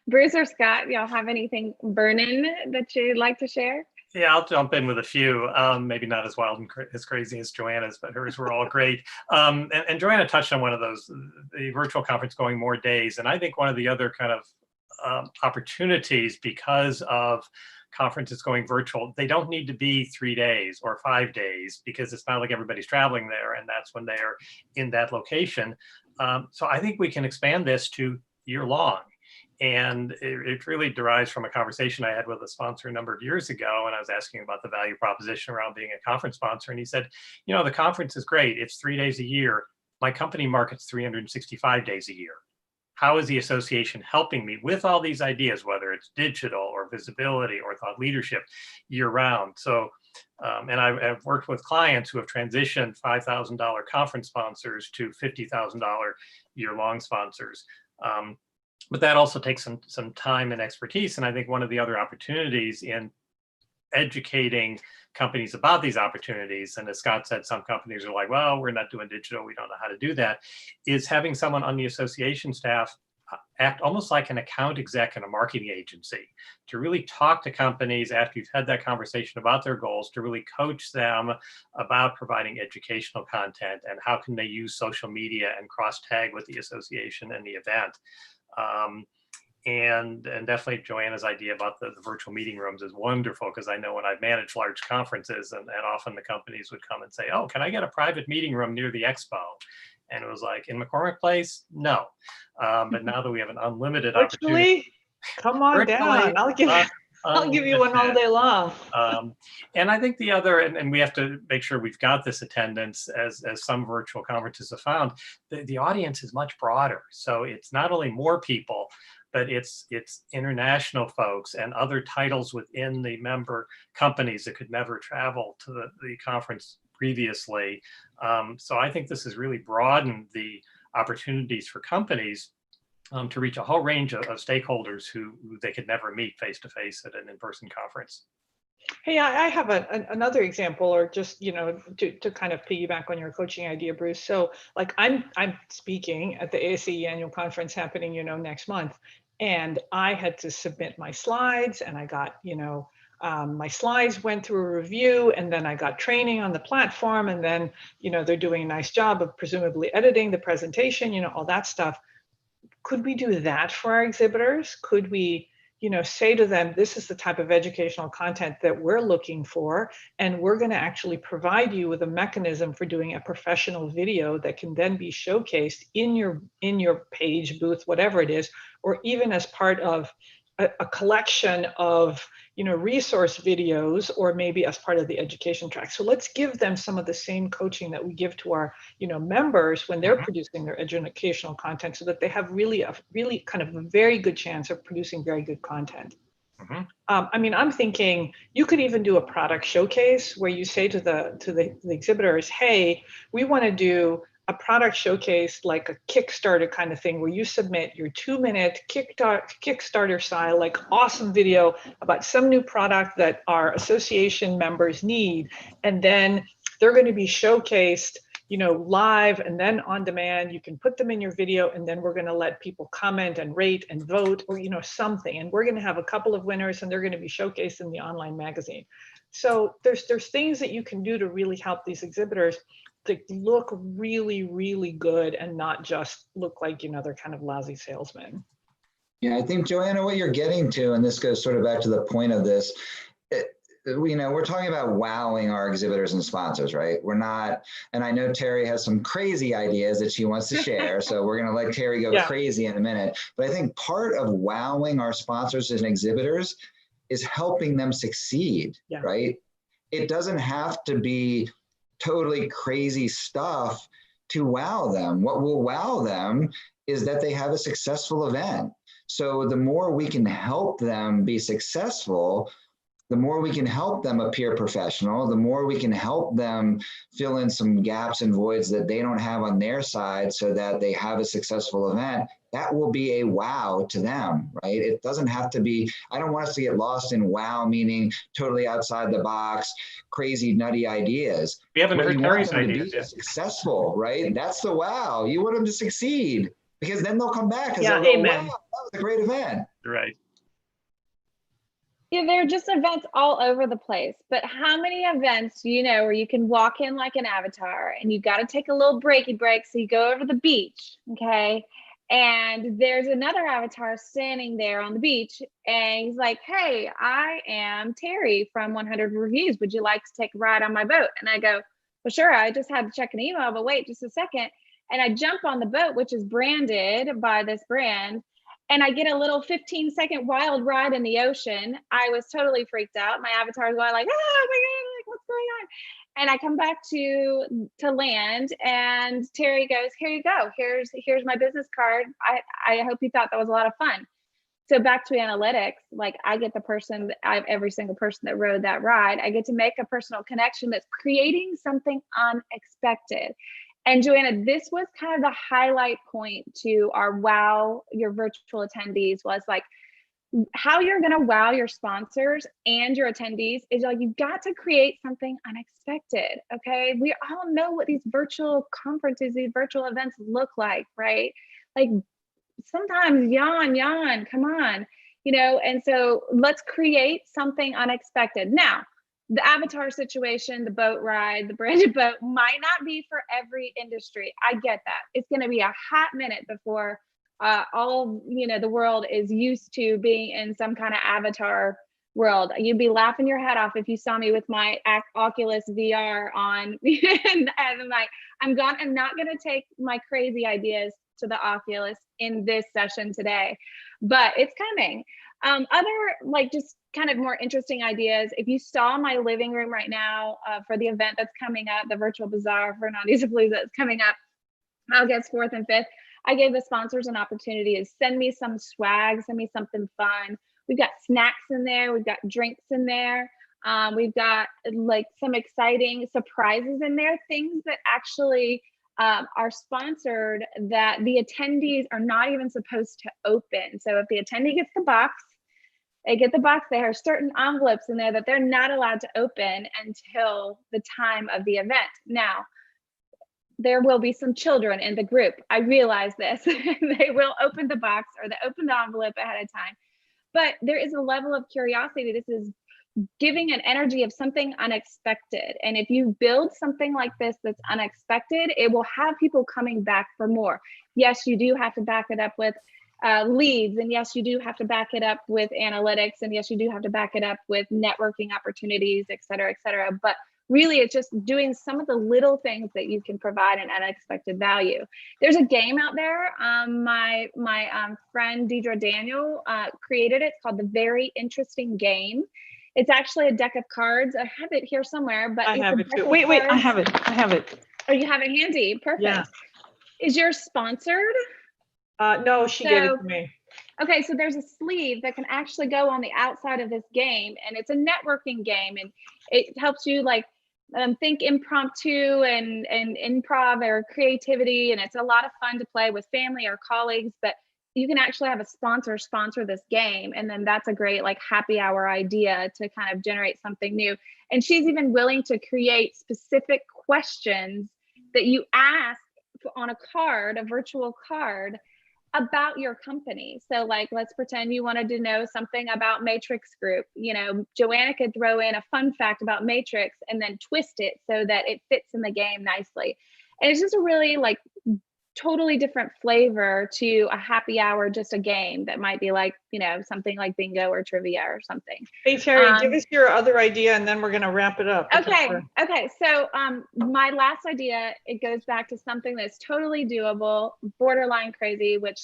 Bruce or Scott, y'all have anything burning that you'd like to share? Yeah, I'll jump in with a few, maybe not as wild and as crazy as Joanna's, but hers were all great. And Joanna touched on one of those, the virtual conference going more days. And I think one of the other kind of opportunities, because of conferences going virtual, they don't need to be 3 days or 5 days, because it's not like everybody's traveling there and that's when they're in that location. So I think we can expand this to year long. And it really derives from a conversation I had with a sponsor a number of years ago, and I was asking about the value proposition around being a conference sponsor. And he said, you know, the conference is great. It's 3 days a year. My company markets 365 days a year. How is the association helping me with all these ideas, whether it's digital or visibility or thought leadership year round? So, and I've worked with clients who have transitioned $5,000 conference sponsors to $50,000 year-long sponsors. But that also takes some time and expertise. And I think one of the other opportunities in educating companies about these opportunities, and as Scott said, some companies are like, well, we're not doing digital, we don't know how to do that, is having someone on the association staff act almost like an account exec in a marketing agency, to really talk to companies after you've had that conversation about their goals, to really coach them about providing educational content and how can they use social media and cross tag with the association and the event. And definitely Joanna's idea about the virtual meeting rooms is wonderful, because I know when I've managed large conferences and often the companies would come and say, oh, can I get a private meeting room near the expo? And it was like, in McCormick Place? No. But now that we have an unlimited opportunity. Come on down. I'll give you one all day long. And I think the other, and we have to make sure we've got this attendance, as some virtual conferences have found, the audience is much broader. So it's not only more people, but it's international folks and other titles within the member companies that could never travel to the conference previously. So I think this has really broadened the opportunities for companies to reach a whole range of stakeholders who they could never meet face-to-face at an in-person conference. Hey, I have another example, or just, you know, to kind of piggyback on your coaching idea, Bruce. So like I'm speaking at the ASCE annual conference happening, you know, next month, and I had to submit my slides, and I got, you know, my slides went through a review, and then I got training on the platform, and then, you know, they're doing a nice job of presumably editing the presentation, you know, all that stuff. Could we do that for our exhibitors? Could we, you know, say to them, this is the type of educational content that we're looking for, and we're going to actually provide you with a mechanism for doing a professional video that can then be showcased in your page, booth, whatever it is, or even as part of a collection of, you know, resource videos, or maybe as part of the education track. So let's give them some of the same coaching that we give to our, you know, members when they're producing their educational content, so that they have really kind of a very good chance of producing very good content. I mean, I'm thinking you could even do a product showcase where you say to the exhibitors, hey, we want to do a product showcase, like a Kickstarter kind of thing, where you submit your 2-minute Kickstarter style, like awesome video about some new product that our association members need. And then they're going to be showcased, you know, live and then on demand. You can put them in your video, and then we're going to let people comment and rate and vote, or, you know, something. And we're going to have a couple of winners, and they're going to be showcased in the online magazine. So there's things that you can do to really help these exhibitors to look really, really good, and not just look like, you know, they're kind of lousy salesmen. Yeah, I think, Joanna, what you're getting to, and this goes sort of back to the point of this, you know, we're talking about wowing our exhibitors and sponsors, right? We're not, and I know Terry has some crazy ideas that she wants to share, so we're going to let Terry go crazy in a minute. But I think part of wowing our sponsors and exhibitors is helping them succeed, right? It doesn't have to be totally crazy stuff to wow them. What will wow them is that they have a successful event. So the more we can help them be successful, the more we can help them appear professional, the more we can help them fill in some gaps and voids that they don't have on their side, so that they have a successful event. That will be a wow to them, right? It doesn't have to be, I don't want us to get lost in wow, meaning totally outside the box, crazy, nutty ideas. We haven't heard Terry's ideas yet. Successful, right? That's the wow. You want them to succeed, because then they'll come back and yeah, they'll go, amen. wow, that was a great event. Right. Yeah, there are just events all over the place. But how many events, you know, where you can walk in like an avatar, and you got to take a little breaky break, so you go over to the beach, okay? And there's another avatar standing there on the beach, and he's like, hey, I am Terry from 100 Reviews. Would you like to take a ride on my boat? And I go, well, sure. I just had to check an email, but wait just a second. And I jump on the boat, which is branded by this brand. and I get a little 15-second wild ride in the ocean. I was totally freaked out. My avatar is going like, oh my God, like what's going on? And I come back to land, and Terry goes, here you go. Here's my business card. I hope you thought that was a lot of fun. So back to analytics, like I get every single person that rode that ride, I get to make a personal connection that's creating something unexpected. And Joanna, this was kind of the highlight point to our wow your virtual attendees, was like how you're going to wow your sponsors and your attendees is like, you've got to create something unexpected. Okay. We all know what these virtual conferences, these virtual events look like, right? Like sometimes yawn, come on, and so let's create something unexpected. Now, the avatar situation, the boat ride, the branded boat might not be for every industry. I get that. It's going to be a hot minute before all the world is used to being in some kind of avatar world. You'd be laughing your head off if you saw me with my Oculus VR on, and I'm not going to take my crazy ideas to the Oculus in this session today, but it's coming. Other like just kind of more interesting ideas. If you saw my living room right now for the event that's coming up, the virtual bazaar for Nandies that's coming up August 4th and 5th, I gave the sponsors an opportunity to send me some swag, send me something fun. We've got snacks in there, we've got drinks in there, we've got like some exciting surprises in there, things that actually are sponsored that the attendees are not even supposed to open. So if the attendee gets the box, they get the box, there are certain envelopes in there that they're not allowed to open until the time of the event. Now, there will be some children in the group. I realize this. They will open the box or they open the envelope ahead of time. But there is a level of curiosity. This is giving an energy of something unexpected. And if you build something like this that's unexpected, it will have people coming back for more. Yes, you do have to back it up with leads. And yes, you do have to back it up with analytics. And yes, you do have to back it up with networking opportunities, et cetera, et cetera. But really, it's just doing some of the little things that you can provide an unexpected value. There's a game out there. My friend Deidre Daniel created it. It's called The Very Interesting Game. It's actually a deck of cards. I have it here somewhere, but I have it too. Wait, I have it. Oh, you have it handy. Perfect. Yeah. Is yours sponsored? No, she gave it to me. Okay, so there's a sleeve that can actually go on the outside of this game, and it's a networking game, and it helps you like think impromptu and improv or creativity, and it's a lot of fun to play with family or colleagues. But you can actually have a sponsor this game, and then that's a great like happy hour idea to kind of generate something new. And she's even willing to create specific questions that you ask on a card, a virtual card, about your company. So like, let's pretend you wanted to know something about Matrix Group. Joanna could throw in a fun fact about Matrix and then twist it so that it fits in the game nicely. And it's just a really like totally different flavor to a happy hour, just a game that might be like, something like bingo or trivia or something. Hey, Terry, give us your other idea and then we're going to wrap it up. Okay. So my last idea, it goes back to something that's totally doable, borderline crazy, which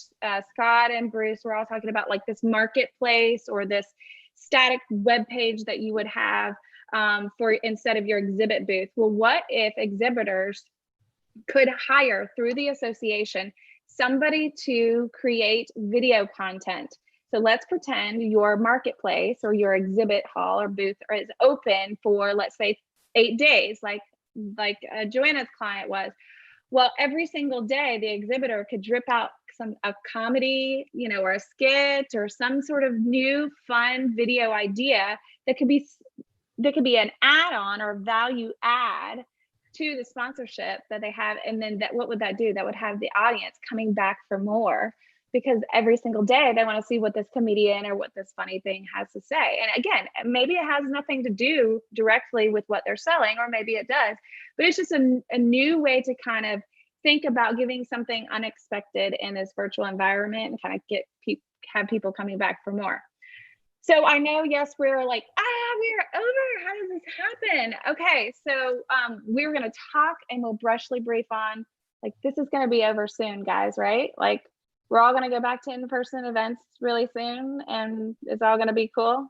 Scott and Bruce were all talking about, like this marketplace or this static web page that you would have for instead of your exhibit booth. Well, what if exhibitors could hire through the association somebody to create video content? So let's pretend your marketplace or your exhibit hall or booth is open for, let's say, 8 days, like Joanna's client was. Well, every single day, the exhibitor could drip out a comedy, or a skit or some sort of new fun video idea that could be an add-on or value add to the sponsorship that they have. And then what would that do? That would have the audience coming back for more, because every single day they want to see what this comedian or what this funny thing has to say. And again, maybe it has nothing to do directly with what they're selling, or maybe it does, but it's just a new way to kind of think about giving something unexpected in this virtual environment and kind of have people coming back for more. So I know, yes, we're like, we're over. How does this happen? Okay, so we're going to talk and we'll brushly brief on, like, this is going to be over soon, guys, right? Like, we're all going to go back to in-person events really soon, and it's all going to be cool.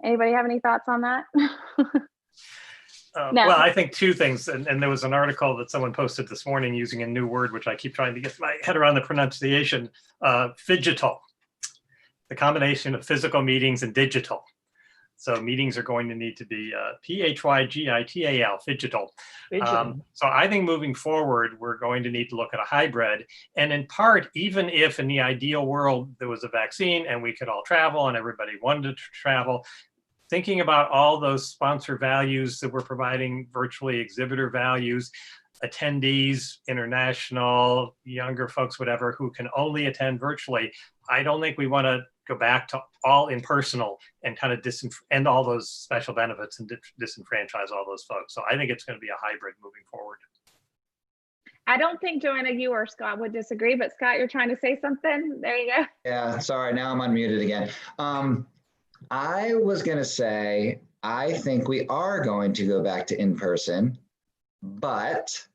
Anybody have any thoughts on that? No. No. Well, I think two things, and there was an article that someone posted this morning using a new word, which I keep trying to get my head around the pronunciation, phygital, the combination of physical meetings and digital. So meetings are going to need to be P-H-Y-G-I-T-A-L, phygital. So I think moving forward, we're going to need to look at a hybrid. And in part, even if in the ideal world there was a vaccine and we could all travel and everybody wanted to travel, thinking about all those sponsor values that we're providing virtually, exhibitor values, attendees, international, younger folks, whatever, who can only attend virtually, I don't think we want to go back to all impersonal and kind of end all those special benefits and disenfranchise all those folks. So I think it's going to be a hybrid moving forward. I don't think, Joanna, you or Scott would disagree, but Scott, you're trying to say something? There you go. Yeah, sorry, now I'm unmuted again. I was going to say, I think we are going to go back to in-person, but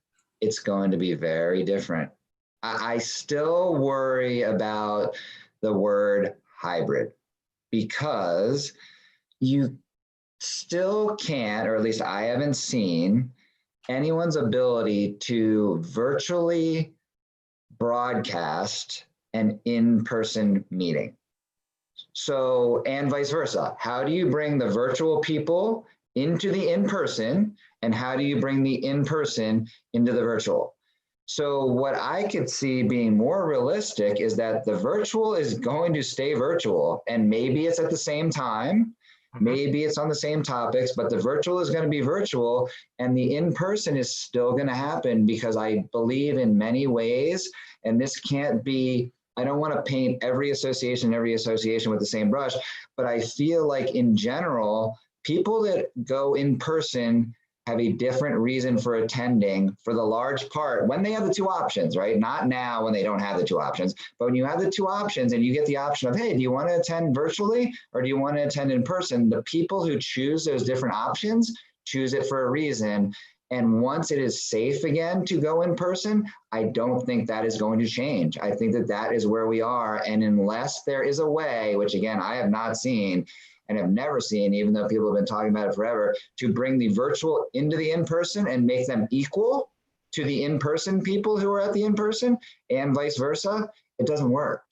it's going to be very different. I still worry about the word hybrid because you still can't, or at least I haven't seen anyone's ability to virtually broadcast an in-person meeting. So, and vice versa. How do you bring the virtual people into the in-person, and how do you bring the in-person into the virtual? So what I could see being more realistic is that the virtual is going to stay virtual, and maybe it's at the same time, maybe it's on the same topics, but the virtual is going to be virtual and the in-person is still going to happen, because I believe in many ways, and this can't be, I don't want to paint every association with the same brush, but I feel like in general, people that go in person have a different reason for attending for the large part when they have the two options, right? Not now when they don't have the two options, but when you have the two options and you get the option of, hey, do you want to attend virtually or do you want to attend in person? The people who choose those different options choose it for a reason. And once it is safe again to go in person, I don't think that is going to change. I think that that is where we are. And unless there is a way, which again, I have not seen, and have never seen, even though people have been talking about it forever, to bring the virtual into the in-person and make them equal to the in-person people who are at the in-person and vice versa, it doesn't work.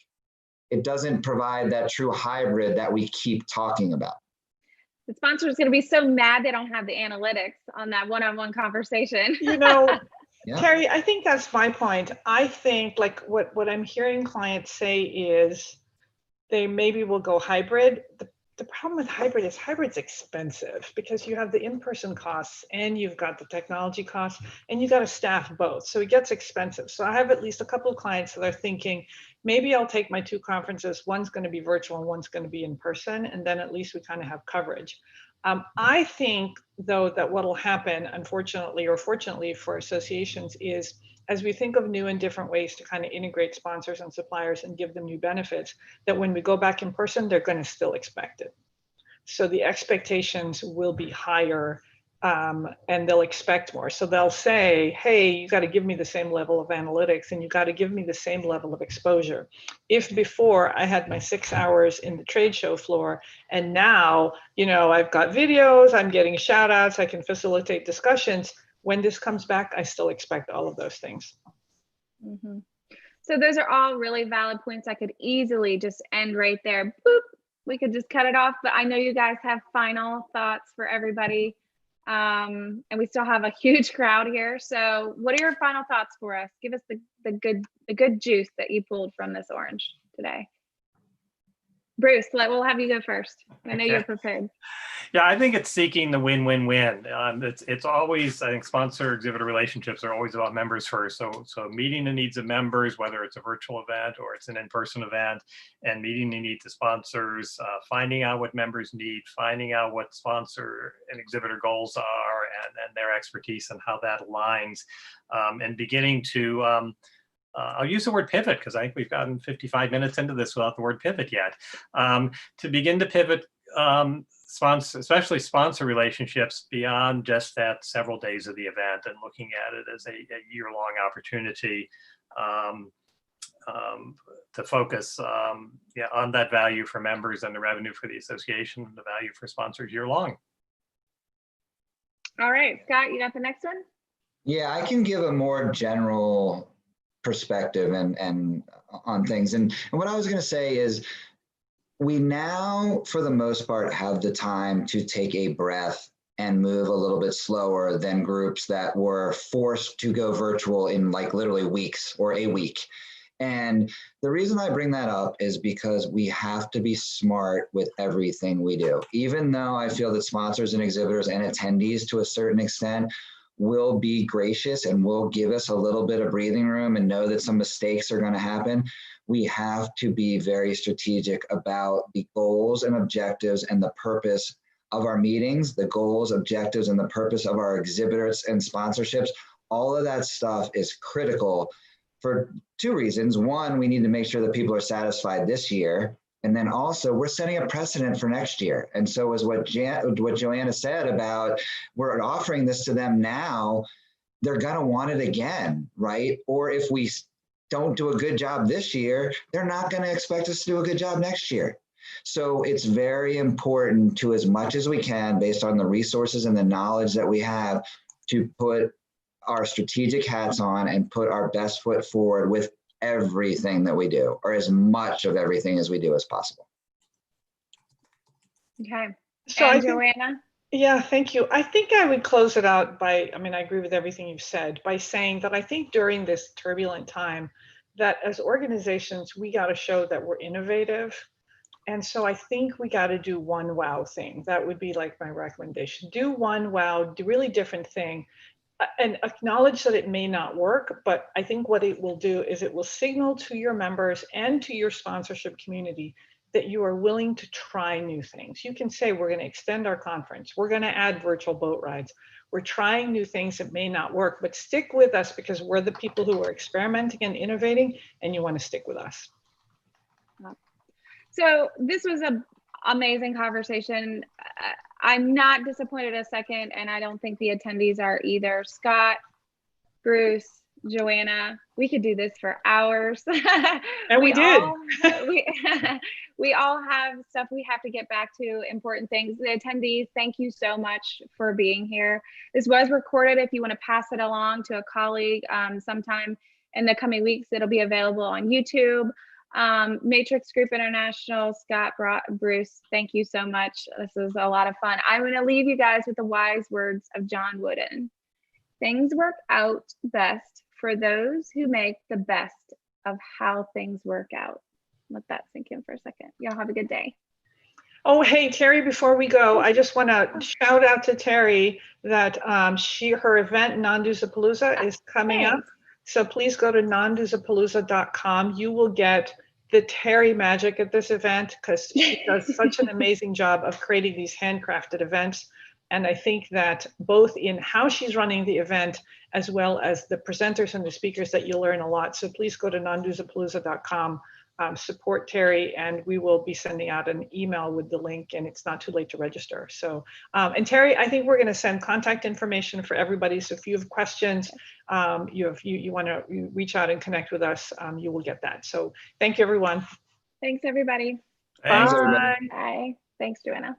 It doesn't provide that true hybrid that we keep talking about. The sponsor is going to be so mad they don't have the analytics on that one-on-one conversation. You know, Yeah. Terry, I think that's my point. I think like what I'm hearing clients say is they maybe will go hybrid. The problem with hybrid's expensive because you have the in-person costs and you've got the technology costs and you got to staff both. So it gets expensive. So I have at least a couple of clients that are thinking, maybe I'll take my two conferences. One's going to be virtual and one's going to be in person. And then at least we kind of have coverage. I think though that what'll happen, unfortunately or fortunately for associations, is as we think of new and different ways to kind of integrate sponsors and suppliers and give them new benefits, that when we go back in person, they're going to still expect it. So the expectations will be higher and they'll expect more. So they'll say, hey, you got to give me the same level of analytics and you got to give me the same level of exposure. If before I had my 6 hours in the trade show floor and now, you know, I've got videos, I'm getting shout outs, I can facilitate discussions. When this comes back, I still expect all of those things. Mm-hmm. So those are all really valid points. I could easily just end right there. Boop. We could just cut it off, but I know you guys have final thoughts for everybody. And we still have a huge crowd here. So what are your final thoughts for us? Give us the good juice that you pulled from this orange today. Bruce, we'll have you go first. I know you're prepared. Yeah, I think it's seeking the win-win-win. It's always, I think, sponsor-exhibitor relationships are always about members first. So meeting the needs of members, whether it's a virtual event or it's an in-person event, and meeting the needs of sponsors, finding out what members need, finding out what sponsor and exhibitor goals are, and their expertise and how that aligns, and beginning to I'll use the word pivot because I think we've gotten 55 minutes into this without the word pivot yet. To begin to pivot, especially sponsor relationships beyond just that several days of the event and looking at it as a year-long opportunity. to focus yeah, on that value for members and the revenue for the association and the value for sponsors year long. All right, Scott, you got the next one? Yeah, I can give a more general perspective and on things. And what I was going to say is we now, for the most part, have the time to take a breath and move a little bit slower than groups that were forced to go virtual in like literally weeks or a week. And the reason I bring that up is because we have to be smart with everything we do. Even though I feel that sponsors and exhibitors and attendees to a certain extent will be gracious and will give us a little bit of breathing room and know that some mistakes are going to happen, we have to be very strategic about the goals and objectives and the purpose of our meetings, the goals, objectives, and the purpose of our exhibitors and sponsorships. All of that stuff is critical for two reasons. One, we need to make sure that people are satisfied this year. And then also we're setting a precedent for next year. And so is what Joanna said about we're offering this to them now, they're gonna want it again, right? Or if we don't do a good job this year, they're not gonna expect us to do a good job next year. So it's very important to, as much as we can, based on the resources and the knowledge that we have, to put our strategic hats on and put our best foot forward with everything that we do, or as much of everything as we do as possible. Okay. So and Joanna? Yeah, thank you. I think I would close it out by, I mean, I agree with everything you've said, by saying that I think during this turbulent time, that as organizations, we got to show that we're innovative. And so I think we got to do one wow thing. That would be like my recommendation. Do one wow, do really different thing, and acknowledge that it may not work. But I think what it will do is it will signal to your members and to your sponsorship community that you are willing to try new things. You can say, we're going to extend our conference. We're going to add virtual boat rides. We're trying new things that may not work, but stick with us because we're the people who are experimenting and innovating, and you want to stick with us. So this was an amazing conversation. I'm not disappointed a second, and I don't think the attendees are either. Scott, Bruce, Joanna, we could do this for hours. And we did. We all have stuff we have to get back to, important things. The attendees, thank you so much for being here. This was recorded. If you want to pass it along to a colleague sometime in the coming weeks, it'll be available on YouTube. Matrix Group International, Scott, Bruce, thank you so much. This was a lot of fun. I'm going to leave you guys with the wise words of John Wooden. Things work out best for those who make the best of how things work out. Let that sink in for a second. Y'all have a good day. Oh, hey, Terry, before we go, I just want to shout out to Terry that her event, Non-Doozapalooza, is coming up. So please go to nondoozapalooza.com. You will get the Terry magic at this event because she does such an amazing job of creating these handcrafted events. And I think that both in how she's running the event, as well as the presenters and the speakers, that you'll learn a lot. So please go to nondoozapalooza.com, support Terry, and we will be sending out an email with the link, and it's not too late to register. So, and Terry, I think we're going to send contact information for everybody. So if you have questions, you want to reach out and connect with us, you will get that. So thank you, everyone. Thanks, everybody. Thanks. Bye. Bye. Thanks, Joanna.